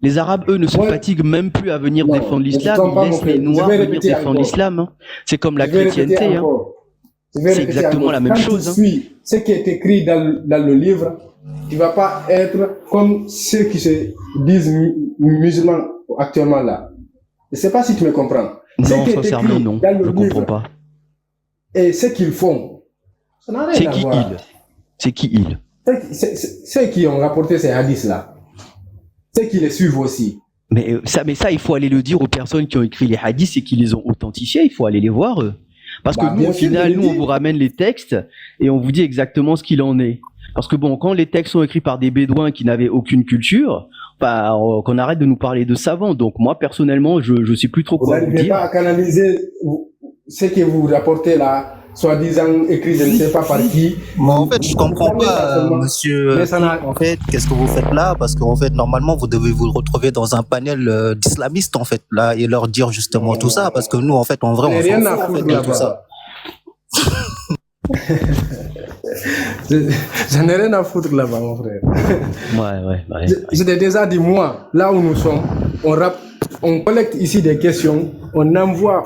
Les Arabes, eux, ne se fatiguent même plus à venir défendre l'islam. Ils laissent les Noirs venir défendre l'islam. Hein. C'est comme la chrétienté. Hein. C'est exactement la même chose. Quand tu suis ce qui est écrit dans le livre, tu ne vas pas être comme ceux qui se disent musulmans actuellement là. Je ne sais pas si tu me comprends. Non, sincèrement, non. Je ne comprends pas. Et ce qu'ils font, ça n'a rien à voir. C'est qui ils? Ceux qui ont rapporté ces hadiths-là. Ceux qui les suivent aussi. Mais ça, il faut aller le dire aux personnes qui ont écrit les hadiths et qui les ont authentifiés. Il faut aller les voir, eux. Parce que nous, au final, on vous ramène les textes et on vous dit exactement ce qu'il en est. Parce que bon, quand les textes sont écrits par des bédouins qui n'avaient aucune culture, qu'on arrête de nous parler de savants. Donc moi, personnellement, je sais plus trop quoi vous dire. Vous n'arrivez pas à canaliser ce que vous rapportez là, soi-disant écrit je ne sais pas par qui. Mais en fait, je comprends pas, monsieur. En fait, qu'est-ce que vous faites là? Parce qu'en fait, normalement, vous devez vous retrouver dans un panel d'islamistes, en fait, là, et leur dire justement tout ça. Parce que nous, en fait, en vrai, on rien s'en à fout, en foutre fait, de là-bas. tout ça. J'en ai rien à foutre là-bas, mon frère. Ouais. Je t'ai déjà dit, moi, là où nous sommes, on collecte ici des questions, on envoie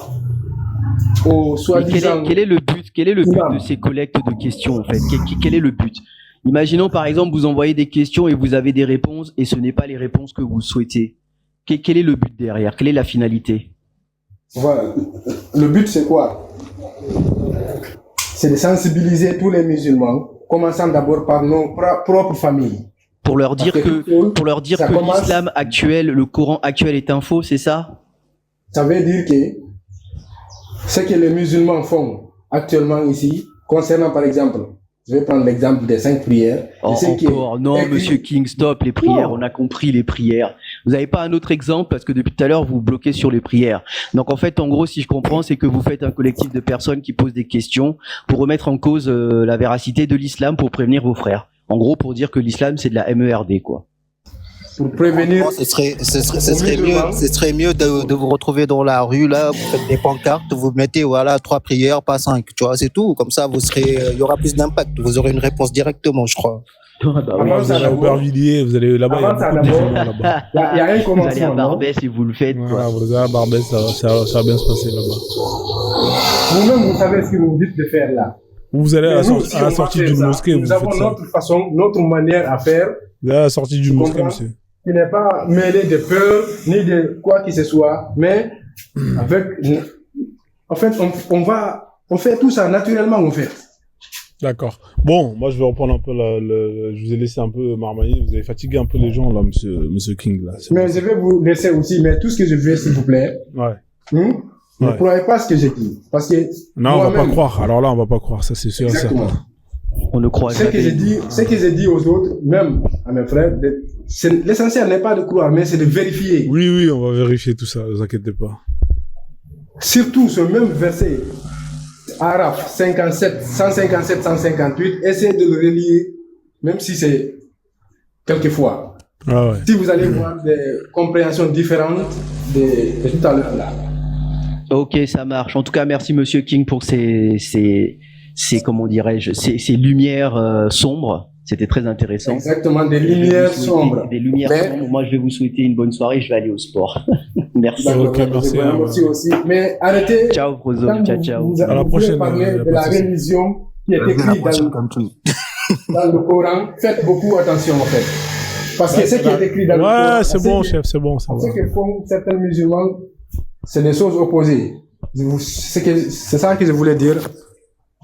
aux soi-disant... Quel est le but de ces collectes de questions, en fait? Quel est le but? Imaginons, par exemple, vous envoyez des questions et vous avez des réponses et ce n'est pas les réponses que vous souhaitez. Quel est le but derrière? Quelle est la finalité? Voilà. Le but, c'est quoi? C'est de sensibiliser tous les musulmans, commençant d'abord par nos propres familles. Pour leur dire que l'islam actuel, le Coran actuel est un faux, c'est ça? Ça veut dire que ce que les musulmans font actuellement ici, concernant par exemple, je vais prendre l'exemple des 5 prières. Non, monsieur King, stop les prières, on a compris les prières. Vous n'avez pas un autre exemple parce que depuis tout à l'heure, vous bloquez sur les prières. Donc en fait, en gros, si je comprends, c'est que vous faites un collectif de personnes qui posent des questions pour remettre en cause la véracité de l'islam, pour prévenir vos frères. En gros, pour dire que l'islam, c'est de la MERD, quoi. Pour prévenir... Ce serait mieux de vous retrouver dans la rue, là, vous faites des pancartes, vous mettez, voilà, 3 prières, pas 5, tu vois, c'est tout. Comme ça, il y aura plus d'impact. Vous aurez une réponse directement, je crois. Vous allez à Aubervilliers, vous allez là-bas, il y a beaucoup de musulmans là-bas. Il y a un commencement. Vous allez à Barbès si vous le faites, quoi. Voilà, vous allez à Barbès, ça va bien se passer là-bas. Vous-même, vous savez ce que vous dites de faire là. Vous allez à la sortie d'une mosquée, nous avons notre façon, notre manière à faire. Vous allez à la sortie d'une mosquée, monsieur. Qui n'est pas mêlé de peur, ni de quoi que ce soit, mais avec... En fait, on fait tout ça naturellement, en fait. D'accord. Bon, moi, je vais reprendre un peu je vous ai laissé un peu marmailler. Vous avez fatigué un peu les gens, là, monsieur King, là. Mais je vais vous laisser aussi, mais tout ce que je veux, s'il vous plaît. Ouais. Ne croyez pas ce que j'ai dit. Parce que... Non, on va pas croire. Alors là, on va pas croire. Ça, c'est sûr. Exactement. On ne croit pas. Ce que j'ai dit aux autres, même à mes frères, l'essentiel n'est pas de croire, mais c'est de vérifier. Oui, on va vérifier tout ça, ne vous inquiétez pas. Surtout ce même verset, Araf 157, 158, essayez de le relire, même si c'est quelquefois. Ah ouais. Si vous allez voir des compréhensions différentes de tout à l'heure là. Ok, ça marche. En tout cas, merci Monsieur King pour ces comment dirais-je, ces lumières sombres. C'était très intéressant. Exactement, des lumières sombres. Des lumières sombres. Moi, je vais vous souhaiter une bonne soirée. Je vais aller au sport. Merci. Ok, merci. Merci aussi. Mais arrêtez. Ciao, Prozo. Ciao. À la prochaine. Parler de la religion qui est écrite dans le Coran. Faites beaucoup attention, en fait. Parce que ce qui est écrit dans le Coran. Ouais, c'est bon, chef, c'est bon, ça va. Ce que font certains musulmans, c'est des choses opposées. C'est ça que je voulais dire.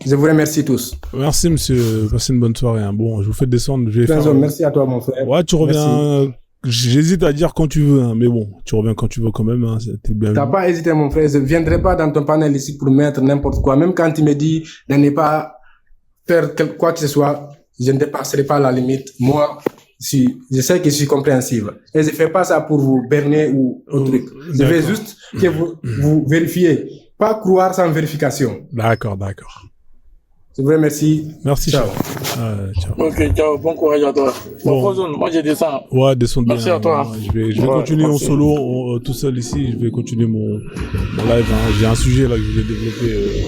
Je vous remercie tous. Merci, monsieur. Passez une bonne soirée. Hein. Bon, je vous fais descendre. Merci à toi, mon frère. Ouais, tu reviens. J'hésite à dire quand tu veux, hein. Mais bon, tu reviens quand tu veux quand même. Hein. T'es bien. T'as pas hésité, mon frère. Je viendrai pas dans ton panel ici pour mettre n'importe quoi. Même quand il me dit de ne pas faire quoi que ce soit, je ne dépasserai pas la limite. Moi, je sais que je suis compréhensible. Et je fais pas ça pour vous berner ou autre truc. Je veux juste que vous vérifiez. Pas croire sans vérification. D'accord. Je vous remercie. Merci. Ciao. Ciao. Ok, ciao. Bon courage à toi. Bon, moi, je descends. Ouais, descends bien. Merci à toi. Je vais continuer en solo, tout seul ici. Je vais continuer mon live. Hein. J'ai un sujet là que je vais développer.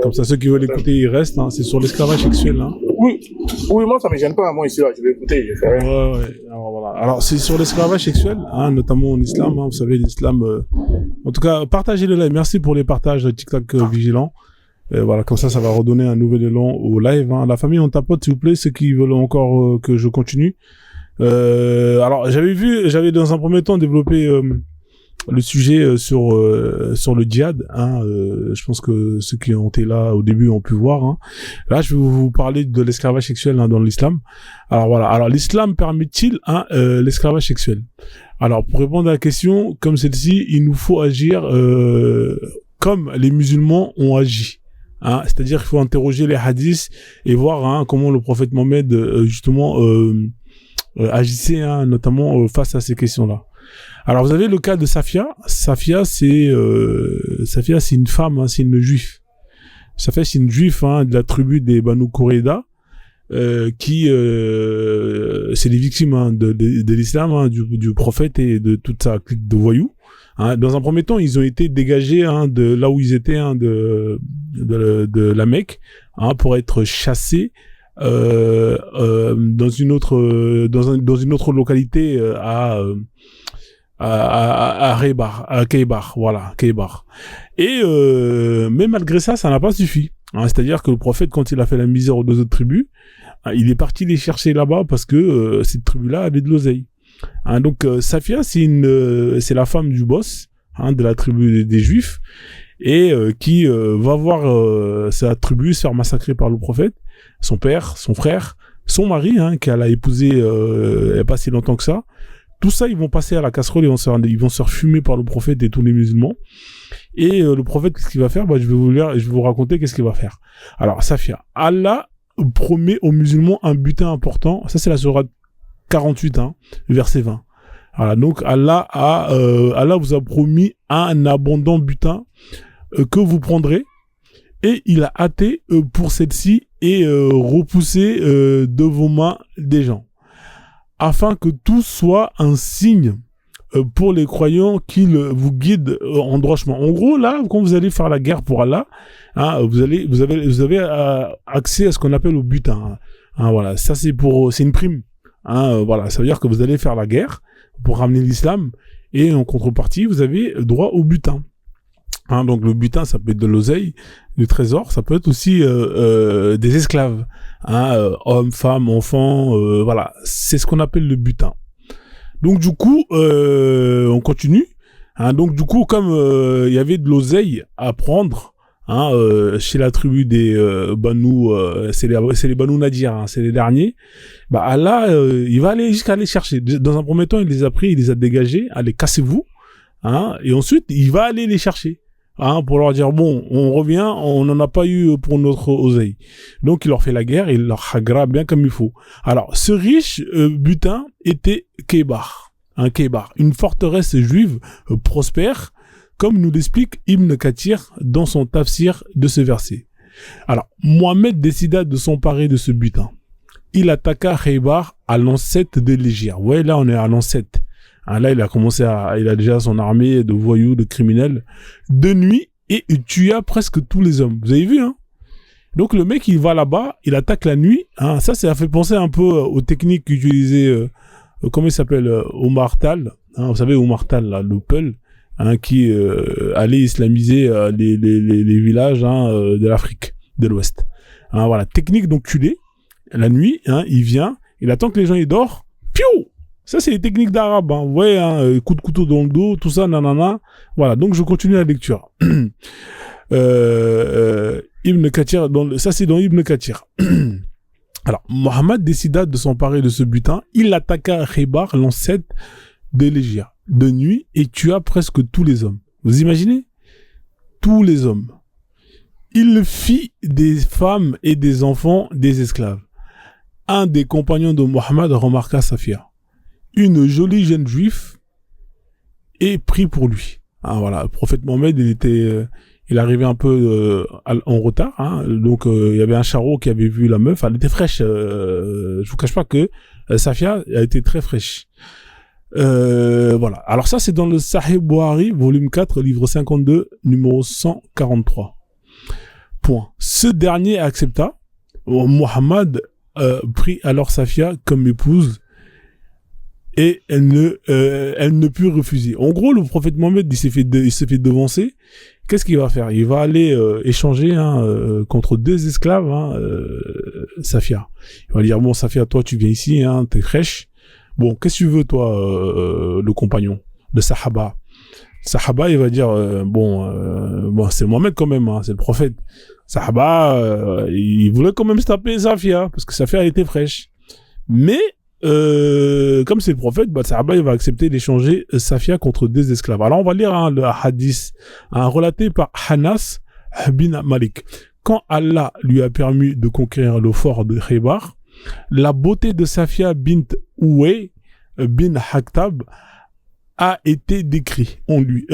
Comme ça, ceux qui veulent écouter, ils restent. Hein. C'est sur l'esclavage sexuel. Hein. Oui, moi ça me gêne pas, moi ici là, je vais écouter, je fais rien. Ouais. Alors, voilà. Alors c'est sur l'esclavage sexuel, hein, notamment en islam, hein, vous savez l'islam. En tout cas, partagez le live. Merci pour les partages de TikTok vigilant. Voilà, comme ça va redonner un nouvel élan au live. Hein. La famille, on tapote, s'il vous plaît, ceux qui veulent encore que je continue. Alors j'avais dans un premier temps développé le sujet sur le djihad, hein, je pense que ceux qui ont été là au début ont pu voir, hein. Là je vais vous parler de l'esclavage sexuel, hein, dans l'islam. Alors voilà, alors l'islam permet-il, hein, l'esclavage sexuel? Alors pour répondre à la question comme celle-ci, il nous faut agir comme les musulmans ont agi, hein, c'est-à-dire qu'il faut interroger les hadiths et voir, hein, comment le prophète Mohammed justement agissait, hein, notamment face à ces questions-là. Alors vous avez le cas de Safia. Safia c'est une femme, hein, c'est une juive. Safia c'est une juive, hein, de la tribu des Banu Qurayda, qui c'est les victimes, hein, de l'islam, hein, du prophète et de toute sa clique de voyous. Hein. Dans un premier temps, ils ont été dégagés, hein, de là où ils étaient, hein, de la Mecque, hein, pour être chassés dans une autre localité à Kaybar, voilà, Kaybar. Et mais malgré ça, ça n'a pas suffi. Hein, c'est-à-dire que le prophète, quand il a fait la misère aux deux autres tribus, hein, il est parti les chercher là-bas parce que cette tribu-là avait de l'oseille. Hein, donc Safia, c'est la femme du boss, hein, de la tribu des Juifs, et qui va voir sa tribu se faire massacrer par le prophète, son père, son frère, son mari, hein, qu'elle a épousé il n'y a pas si longtemps que ça. Tout ça, ils vont passer à la casserole et ils vont se faire fumer par le prophète et tous les musulmans. Et le prophète, qu'est-ce qu'il va faire? Je vais vous raconter qu'est-ce qu'il va faire. Alors, Safia, Allah promet aux musulmans un butin important. Ça, c'est la sourate 48, hein, verset 20. Voilà, donc Allah vous a promis un abondant butin que vous prendrez. Et il a hâté pour celle-ci et repoussé de vos mains des gens, afin que tout soit un signe pour les croyants qu'il vous guide en droit chemin. En gros, là, quand vous allez faire la guerre pour Allah, hein, vous avez accès à ce qu'on appelle au butin. Hein, voilà, ça c'est une prime. Hein, voilà, ça veut dire que vous allez faire la guerre pour ramener l'islam et en contrepartie, vous avez droit au butin. Hein, donc le butin, ça peut être de l'oseille, du trésor, ça peut être aussi des esclaves, hein, hommes, femmes, enfants, voilà, c'est ce qu'on appelle le butin. Donc du coup, on continue. Hein, donc du coup, comme il y avait de l'oseille à prendre, hein, chez la tribu des Banu, c'est les Banu Nadir, hein, c'est les derniers. Bah Allah, il va aller jusqu'à les chercher. Dans un premier temps, il les a pris, il les a dégagés, allez cassez-vous, hein, et ensuite il va aller les chercher. Hein, pour leur dire bon, on revient, on n'en a pas eu pour notre oseille. Donc il leur fait la guerre, il leur hagra bien comme il faut. Alors ce riche butin était Kaybar, hein, Kaybar, une forteresse juive prospère, comme nous l'explique Ibn Kathir dans son tafsir de ce verset. Alors Mohammed décida de s'emparer de ce butin. Il attaqua Kaybar à l'an 7 de l'Hégire. Ouais, là on est à l'an 7. Hein, là, il a déjà son armée de voyous, de criminels, de nuit, et il tua presque tous les hommes. Vous avez vu, hein? Donc, le mec, il va là-bas, il attaque la nuit, hein. Ça fait penser un peu aux techniques qu'utilisait, comment il s'appelle, Omar Tal, hein, vous savez, Omar Tal, là, le Peul, hein, qui allait islamiser les villages, hein, de l'Afrique de l'Ouest. Hein, voilà, technique d'enculé, la nuit, hein, il vient, il attend que les gens y dorment, piou! Ça, c'est les techniques d'arabe, hein. Vous voyez, hein, coup de couteau dans le dos, tout ça, nanana. Voilà, donc je continue la lecture. Ibn Kathir, ça c'est dans Ibn Kathir. Alors, Mohammed décida de s'emparer de ce butin. Il attaqua Khaybar, l'an 7 de l'Hégire, de nuit, et tua presque tous les hommes. Vous imaginez? Tous les hommes. Il fit des femmes et des enfants des esclaves. Un des compagnons de Mohammed remarqua Safia, une jolie jeune juive, et prit pour lui. Ah, voilà, le prophète Mohammed, il arrivait un peu en retard, hein, donc il y avait un charreau qui avait vu la meuf, elle était fraîche. Je vous cache pas que Safia a été très fraîche. Voilà. Alors ça, c'est dans le Sahih Bukhari, volume 4, livre 52, numéro 143. Point. Ce dernier accepta. Mohammed prit alors Safia comme épouse et elle ne put refuser. En gros, le prophète Mohammed, il s'est fait devancer. Qu'est-ce qu'il va faire? Il va aller échanger contre 2 esclaves, Safia. Il va dire, bon, Safia, toi, tu viens ici, t'es fraîche. Bon, qu'est-ce que tu veux, toi, le compagnon de Sahaba? Sahaba, il va dire, bon, c'est Mohammed quand même, c'est le prophète. Sahaba, il voulait quand même se taper Safia, parce que Safia était fraîche. Mais, comme c'est le prophète, Sahaba, il va accepter d'échanger Safia contre 2 esclaves. Alors, on va lire le hadith, relaté par Hanas bin Malik. Quand Allah lui a permis de conquérir le fort de Khaybar, la beauté de Safia bint Ouay bin Haktab a été décrit lui.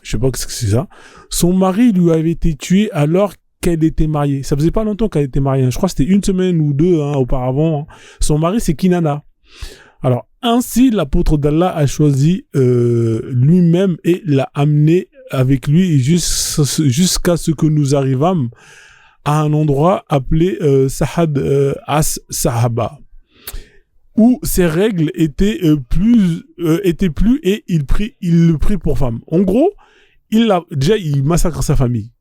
Je sais pas ce que c'est ça. Son mari lui avait été tué alors qu'elle était mariée. Ça faisait pas longtemps qu'elle était mariée. Je crois que c'était 1 semaine ou 2 auparavant. Son mari, c'est Kinana. Alors, ainsi, l'apôtre d'Allah a choisi lui-même et l'a amené avec lui jusqu'à ce que nous arrivâmes à un endroit appelé Sahad as-Sahaba, où ses règles étaient plus et il le prit pour femme. En gros, il massacre sa famille,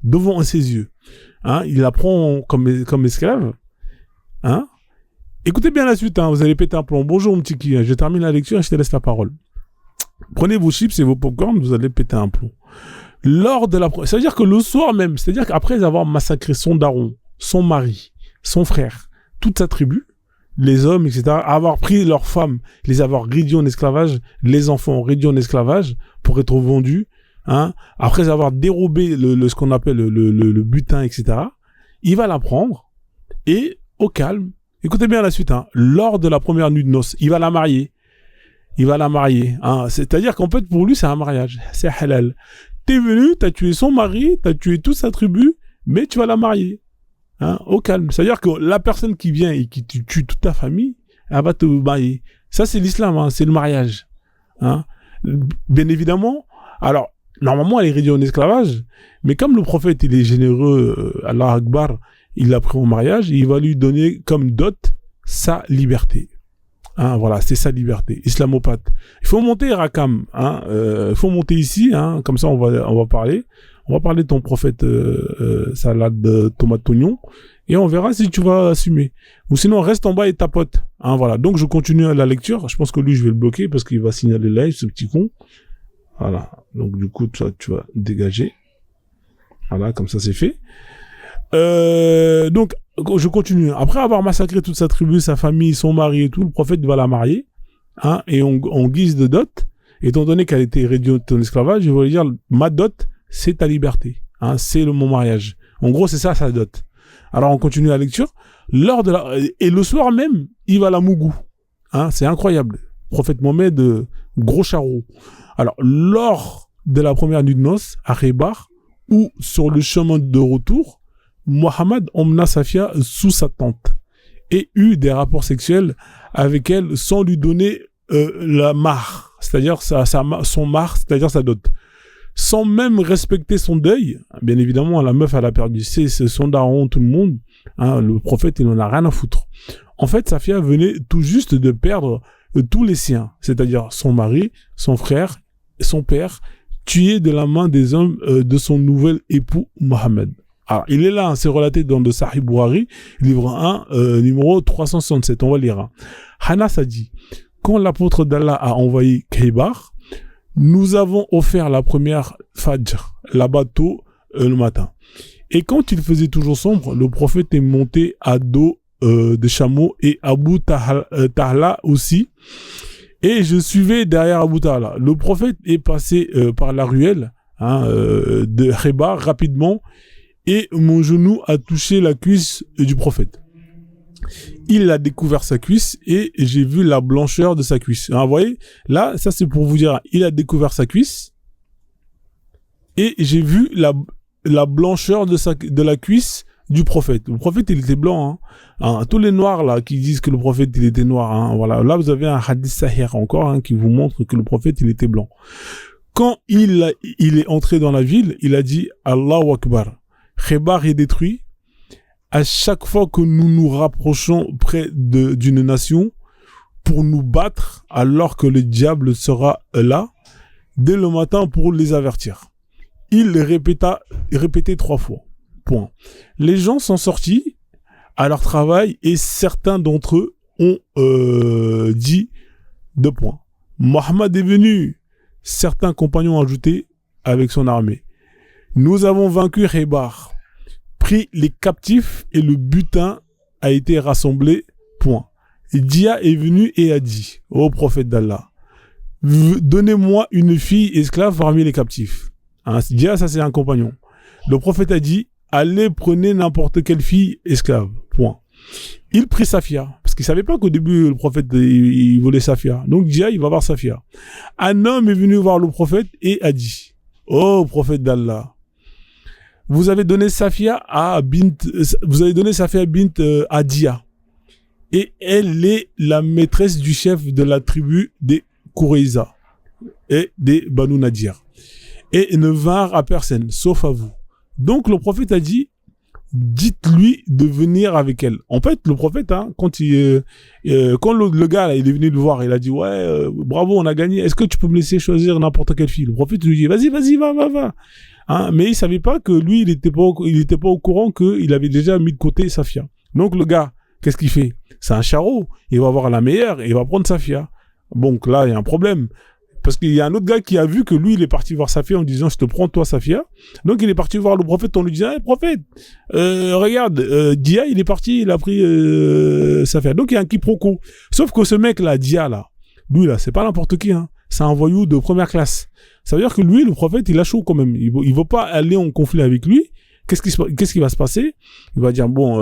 devant ses yeux. Il la prend comme esclave. Écoutez bien la suite, vous allez péter un plomb. Bonjour mon petit qui, je termine la lecture et je te laisse la parole. Prenez vos chips et vos popcorn, vous allez péter un plomb. C'est-à-dire que le soir même, c'est-à-dire qu'après avoir massacré son daron, son mari, son frère, toute sa tribu, les hommes, etc., avoir pris leurs femmes, les avoir réduits en esclavage, les enfants réduits en esclavage pour être vendus, après avoir dérobé ce qu'on appelle le butin, etc., il va la prendre et au calme, écoutez bien la suite, lors de la première nuit de noces, il va la marier. C'est-à-dire qu'en fait, pour lui, c'est un mariage, c'est halal. T'es venu, t'as tué son mari, t'as tué toute sa tribu, mais tu vas la marier. Au calme. C'est-à-dire que la personne qui vient et qui tue toute ta famille, elle va te marier. Ça, c'est l'islam, c'est le mariage. Bien évidemment, alors, normalement, elle est réduite en esclavage, mais comme le prophète, il est généreux, Allah Akbar, il l'a pris en mariage, il va lui donner comme dot sa liberté. Voilà, c'est sa liberté, islamopathe. Il faut monter Rakam, il faut monter ici, comme ça on va parler. On va parler de ton prophète salade tomate oignon et on verra si tu vas assumer. Ou sinon reste en bas et tapote. Voilà, donc je continue la lecture. Je pense que lui je vais le bloquer parce qu'il va signaler live, ce petit con. Voilà, donc du coup toi tu vas dégager. Voilà, comme ça c'est fait. Donc je continue. Après avoir massacré toute sa tribu, sa famille, son mari et tout, le prophète va la marier, et en guise de dot, étant donné qu'elle était réduite en esclavage, il va lui dire, ma dot, c'est ta liberté, c'est mon mariage. En gros, c'est ça sa dot. Alors on continue la lecture. Et le soir même, il va à la Mougou. C'est incroyable. Le prophète Mohammed, gros charreau. Alors, lors de la première nuit de noces, à Khaybar, ou sur le chemin de retour, Mohammed emmena Safia sous sa tente et eut des rapports sexuels avec elle sans lui donner la mar, c'est-à-dire son mar, c'est-à-dire sa dot. Sans même respecter son deuil, bien évidemment, la meuf, elle a perdu c'est son daron, tout le monde, le prophète, il en a rien à foutre. En fait, Safia venait tout juste de perdre tous les siens, c'est-à-dire son mari, son frère, son père, tués de la main des hommes de son nouvel époux Mohammed. Alors, il est là, c'est relaté dans le Sahih Bukhari, livre 1, numéro 367, on va lire. Hanas a dit, quand l'apôtre d'Allah a envahi Khaybar, nous avons offert la première Fajr, là-bas tôt le matin. Et quand il faisait toujours sombre, le prophète est monté à dos de chameau et Abu Tahla aussi. Et je suivais derrière Abu Tahla. Le prophète est passé par la ruelle de Khaybar rapidement et mon genou a touché la cuisse du prophète. Il a découvert sa cuisse et j'ai vu la blancheur de sa cuisse. Vous voyez, là, ça c'est pour vous dire, il a découvert sa cuisse et j'ai vu la blancheur de la cuisse du prophète. Le prophète, il était blanc. Tous les noirs là qui disent que le prophète, il était noir. Voilà, là vous avez un hadith sahih encore qui vous montre que le prophète, il était blanc. Quand il est entré dans la ville, il a dit Allahu Akbar. Khaybar est détruit. à chaque fois que nous nous rapprochons près d'une nation pour nous battre alors que le diable sera là dès le matin pour les avertir. Il répétait 3 fois. Point. Les gens sont sortis à leur travail et certains d'entre eux ont dit 2 points. Mohammed est venu. Certains compagnons ont ajouté avec son armée. Nous avons vaincu Khaybar, pris les captifs et le butin a été rassemblé. Point. Dia est venu et a dit au prophète d'Allah, donnez-moi une fille esclave parmi les captifs. Hein, Dia, ça c'est un compagnon. Le prophète a dit, allez prenez n'importe quelle fille esclave. Point. Il prit Safia, parce qu'il savait pas qu'au début le prophète il volait Safia. Donc Dia, il va voir Safia. Un homme est venu voir le prophète et a dit, oh prophète d'Allah, vous avez donné Safia bint à Dia. Et elle est la maîtresse du chef de la tribu des Koureza et des Banu Nadir. Et ne vinrent à personne, sauf à vous. Donc le prophète a dit, dites-lui de venir avec elle. En fait, le prophète, hein, quand le gars là, il est venu le voir, il a dit, ouais, bravo, on a gagné. Est-ce que tu peux me laisser choisir n'importe quelle fille? Le prophète lui dit, vas-y, va. Hein, mais il savait pas que lui, il était pas au courant qu'il avait déjà mis de côté Safia. Donc le gars, qu'est-ce qu'il fait? C'est un charreau. Il va avoir la meilleure et il va prendre Safia. Donc là, il y a un problème. Parce qu'il y a un autre gars qui a vu que lui, il est parti voir Safia en disant, je te prends toi Safia. Donc il est parti voir le prophète en lui disant, hey, prophète, regarde, Dia, il est parti, il a pris Safia. Donc il y a un quiproquo. Sauf que ce mec-là, Dia, là, lui, là, c'est pas n'importe qui, hein. C'est un voyou de première classe. Ça veut dire que lui, le prophète, il a chaud quand même. Il veut pas aller en conflit avec lui. Qu'est-ce qui va se passer? Il va dire, bon,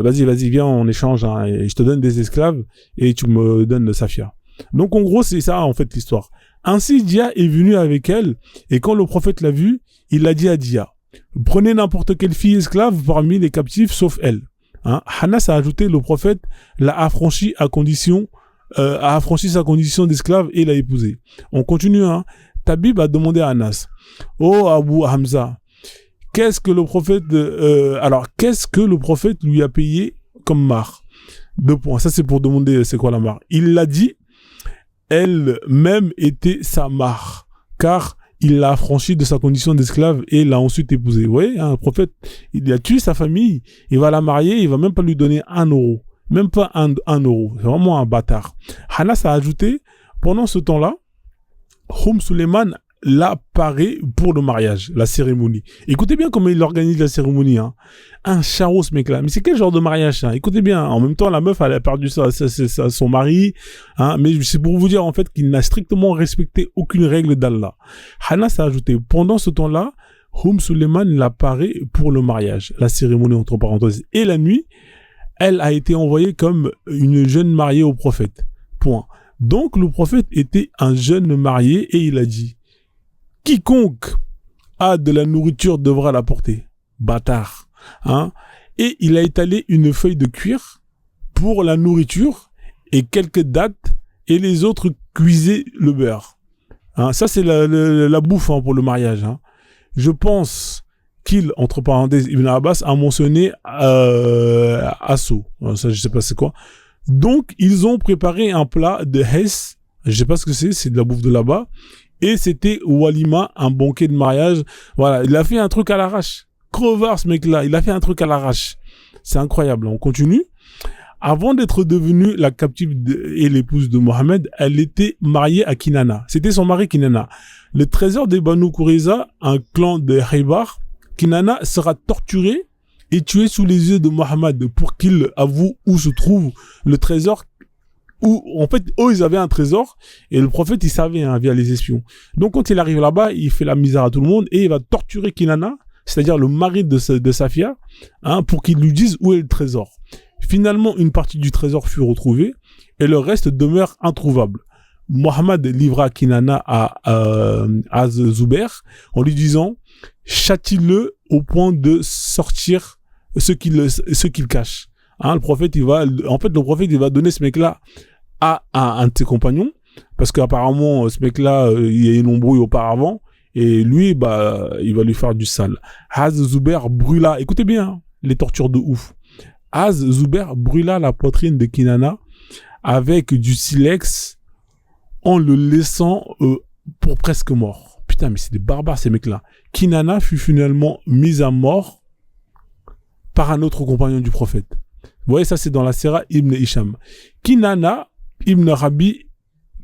vas-y, viens, on échange, hein, et je te donne des esclaves et tu me donnes Safia. Donc, en gros, c'est ça, en fait, l'histoire. Ainsi, Dia est venu avec elle, et quand le prophète l'a vue, il a dit à Dia, prenez n'importe quelle fille esclave parmi les captifs, sauf elle. Hein? Anas a ajouté, le prophète l'a affranchi a affranchi sa condition d'esclave et l'a épousée. On continue, hein. Tabib a demandé à Anas, oh Abu Hamza, qu'est-ce que le prophète lui a payé comme mar? 2 points. Ça, c'est pour demander c'est quoi la mar. Il l'a dit, elle-même était sa mar, car il l'a affranchie de sa condition d'esclave et l'a ensuite épousée. Vous voyez, hein, le prophète, il a tué sa famille, il va la marier, il va même pas lui donner 1 euro. Même pas 1 euro. C'est vraiment un bâtard. Anas a ajouté, pendant ce temps-là, Suleiman l'a paré pour le mariage, la cérémonie. Écoutez bien comment il organise la cérémonie, hein. Un charreau, ce mec-là. Mais c'est quel genre de mariage, ça? Écoutez bien. En même temps, la meuf, elle a perdu son mari, hein. Mais c'est pour vous dire, en fait, qu'il n'a strictement respecté aucune règle d'Allah. Anas a ajouté, pendant ce temps-là, Suleiman l'a paré pour le mariage, la cérémonie, entre parenthèses. Et la nuit, elle a été envoyée comme une jeune mariée au prophète. Point. Donc, le prophète était un jeune marié et il a dit, quiconque a de la nourriture devra la porter. Bâtard. Hein? Et il a étalé une feuille de cuir pour la nourriture et quelques dattes et les autres cuisaient le beurre. Hein? Ça, c'est la bouffe, hein, pour le mariage. Hein? Je pense qu'il, entre parenthèses, Ibn Abbas a mentionné Asso. Ça, je sais pas c'est quoi. Donc, ils ont préparé un plat de Hess. Je sais pas ce que c'est de la bouffe de là-bas. Et c'était Walima, un banquet de mariage. Voilà, il a fait un truc à l'arrache. Crevard, ce mec-là, il a fait un truc à l'arrache. C'est incroyable. On continue. Avant d'être devenue la captive et l'épouse de Mohammed, elle était mariée à Kinana. C'était son mari Kinana. Le trésor des Banu Koureza, un clan de Khaybar, Kinana sera torturé et tué sous les yeux de Mohammed pour qu'il avoue où se trouve le trésor, où, en fait, eux, ils avaient un trésor, et le prophète, il savait, hein, via les espions. Donc, quand il arrive là-bas, il fait la misère à tout le monde, et il va torturer Kinana, c'est-à-dire le mari de Safia, hein, pour qu'il lui dise où est le trésor. Finalement, une partie du trésor fut retrouvée, et le reste demeure introuvable. Mohammed livra Kinana à Zubair, en lui disant, châtie-le au point de sortir ce qu'il cache. Hein, le prophète, il va donner ce mec-là à un de ses compagnons, parce qu'apparemment, ce mec-là, il y a une embrouille auparavant, et lui, il va lui faire du sale. Zubair brûla, écoutez bien, les tortures de ouf. Zuber brûla la poitrine de Kinana avec du silex en le laissant pour presque mort. Putain, mais c'est des barbares ces mecs-là. Kinana fut finalement mis à mort par un autre compagnon du prophète. Vous voyez, ça c'est dans la Sira Ibn Hisham. Kinana Ibn Rabi,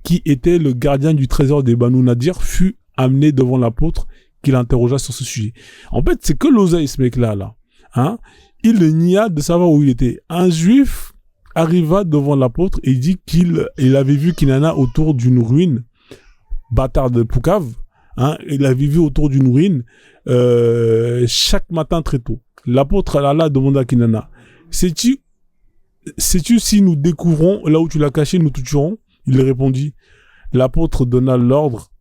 qui était le gardien du trésor des Banu Nadir, fut amené devant l'apôtre qui l'interrogea sur ce sujet. En fait, c'est que l'oseille, ce mec-là, là. Hein? Il nia de savoir où il était. Un juif arriva devant l'apôtre et dit qu'il avait vu Kinana autour d'une ruine, bâtard de Poucave, hein? Il avait vu autour d'une ruine chaque matin très tôt. L'apôtre Allah demanda à Kinana, sais-tu si nous découvrons là où tu l'as caché, nous te tuerons? Il répondit. L'apôtre donna l'ordre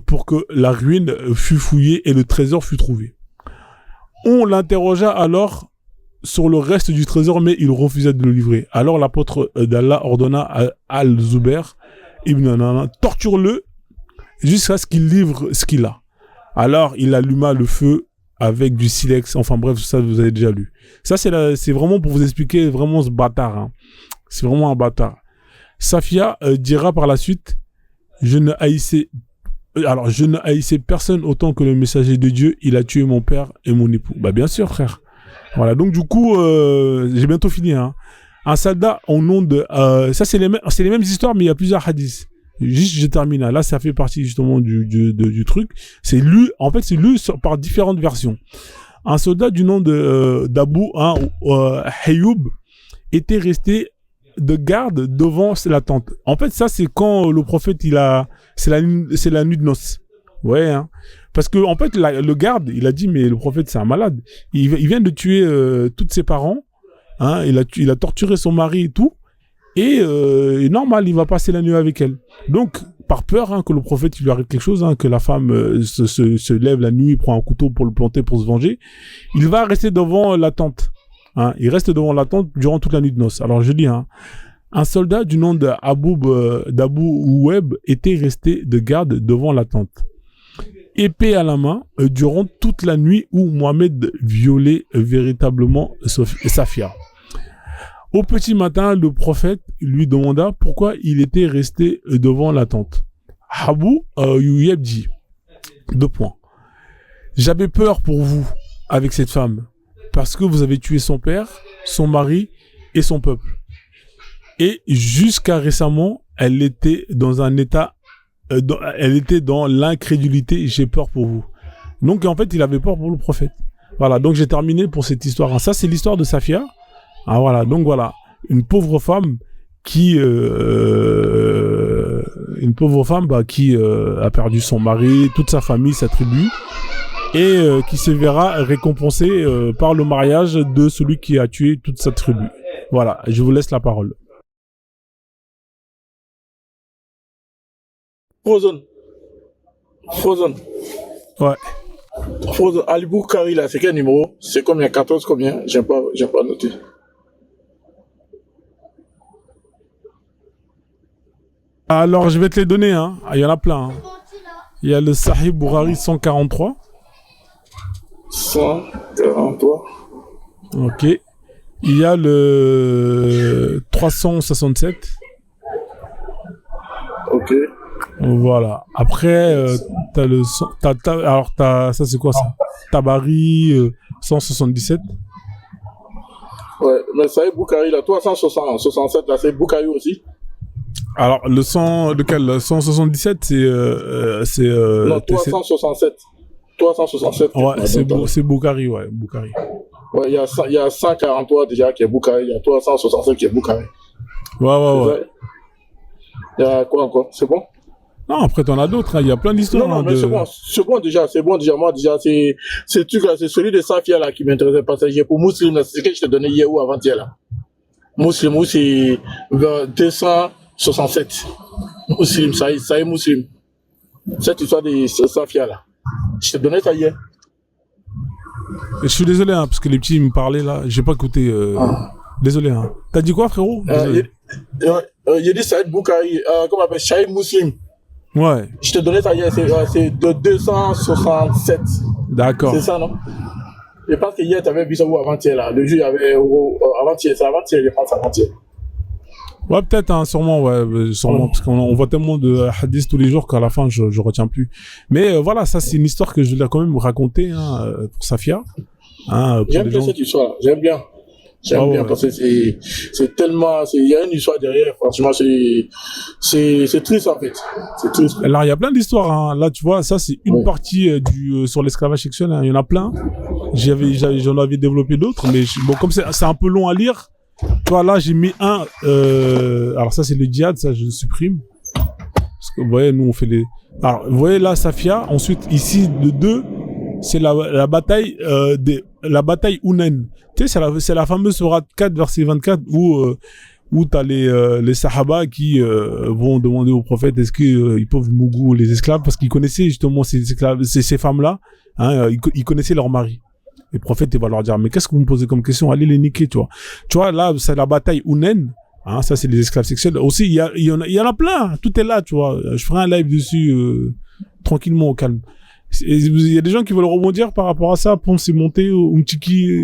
pour que la ruine fût fouillée et le trésor fût trouvé. On l'interrogea alors sur le reste du trésor, mais il refusa de le livrer. Alors l'apôtre d'Allah ordonna à Al-Zubair ibn Nana, torture-le jusqu'à ce qu'il livre ce qu'il a. Alors il alluma le feu avec du silex. Enfin bref, ça vous avez déjà lu. Ça c'est vraiment pour vous expliquer vraiment ce bâtard. Hein. C'est vraiment un bâtard. Safia dira par la suite, je ne haïssais personne autant que le messager de Dieu, il a tué mon père et mon époux. Bah bien sûr frère. Voilà, donc du coup, j'ai bientôt fini. Hein. Un soldat au nom de... ça c'est les mêmes histoires, mais il y a plusieurs hadiths. Juste, je termine. Là, ça fait partie justement du truc. C'est lu par différentes versions. Un soldat du nom d'Abu Hayoub était resté de garde devant la tente. En fait, ça, c'est quand le prophète, c'est la nuit de noces. Ouais, hein. Parce que, en fait, le garde, il a dit, mais le prophète, c'est un malade. Il vient de tuer tous ses parents, hein. Il a torturé son mari et tout. Et normal, il va passer la nuit avec elle. Donc, par peur, hein, que le prophète, il lui arrive quelque chose, hein, que la femme se lève la nuit, prend un couteau pour le planter, pour se venger, il va rester devant la tente. Hein, il reste devant la tente durant toute la nuit de noces. Alors je dis, hein, un soldat du nom d'Abu Oueb était resté de garde devant la tente, épée à la main, durant toute la nuit où Mohamed violait véritablement Safia. Au petit matin, le prophète lui demanda pourquoi il était resté devant la tente. Abu Oueb dit, 2 points. J'avais peur pour vous avec cette femme, parce que vous avez tué son père, son mari et son peuple. Et jusqu'à récemment, elle était dans un état, elle était dans l'incrédulité. J'ai peur pour vous. Donc en fait, il avait peur pour le prophète. Voilà. Donc j'ai terminé pour cette histoire. Ça, c'est l'histoire de Safia. Ah voilà. Donc voilà, une pauvre femme qui a perdu son mari, toute sa famille, sa tribu. Et qui se verra récompensé par le mariage de celui qui a tué toute sa tribu. Voilà, je vous laisse la parole. Frozen. Ouais. Frozen. Ali Boukari, là, c'est quel numéro? C'est combien? 14, combien? J'ai pas noté. Alors, je vais te les donner, hein. Il y en a plein. Hein. Il y a le Sahih Bukhari 143. 143. Ok. Il y a le 367. Ok. Voilà. Après, t'as le... alors, ça c'est quoi ça? Tabari 177. Ouais, mais ça est Boukari, là, 367, là, c'est Boukari aussi. Alors, lequel? 177, c'est... non, 367. 367. Ouais, c'est Boukari, ouais, Boukari. Ouais, il y a 143 déjà qui est Boukari, il y a 367 qui est Boukari. Ouais. Il y a quoi encore? C'est bon? Non, après t'en as d'autres, hein. Il y a plein d'histoires. Non, mais c'est bon déjà. Moi déjà, c'est celui de Safia là qui m'intéressait parce que j'ai pour Muslim, là, c'est ce que je t'ai donné hier ou avant-hier là. Muslim, c'est 267. Muslim, ça y est Muslim. Cette histoire de Safia là. Je t'ai donné ça hier. Je suis désolé, hein, parce que les petits me parlaient là, j'ai pas écouté. Désolé, hein. T'as dit quoi, frérot? Il dit Saïd Boukari, comment on appelle? Shahid Muslim. Ouais. Je te donnais ça hier, c'est de 267. D'accord. C'est ça, non? Je pense que hier, tu avais vu ça ou avant-hier, là. Le jeu, il y avait, avant-hier, c'est avant-hier, je pense, avant-hier. Ouais, peut-être, hein, sûrement, sûrement, parce qu'on voit tellement de hadiths tous les jours qu'à la fin, je retiens plus. Mais voilà, ça, c'est une histoire que je voulais quand même raconter, hein, pour Safia. Hein, j'aime bien cette histoire, j'aime bien. J'aime bien parce que c'est tellement, il y a une histoire derrière, franchement, c'est triste en fait. C'est triste. Alors, il y a plein d'histoires, hein. Là, tu vois, ça, c'est une partie sur l'esclavage sexuel, hein. Il y en a plein. J'en avais développé d'autres, mais bon, comme c'est un peu long à lire, tu vois, là, j'ai mis un, alors ça, c'est le djihad, ça, je le supprime. Parce que, vous voyez, nous, on fait alors, vous voyez là, Safia, ensuite, ici, le 2, c'est la bataille, la bataille Hunayn. Tu sais, c'est la fameuse sourate 4, verset 24, où t'as les Sahaba qui vont demander au prophète est-ce qu'ils peuvent mougou les esclaves, parce qu'ils connaissaient justement ces femmes-là, hein, ils connaissaient leur mari. Le prophète, il va leur dire mais qu'est-ce que vous me posez comme question, allez les niquer, tu vois. Tu vois, là, c'est la bataille Hunayn, hein, ça c'est les esclaves sexuels. Aussi, il y en a plein, tout est là, tu vois. Je ferai un live dessus tranquillement, au calme. Il y a des gens qui veulent rebondir par rapport à ça, Ponce et Monté, Umtiki.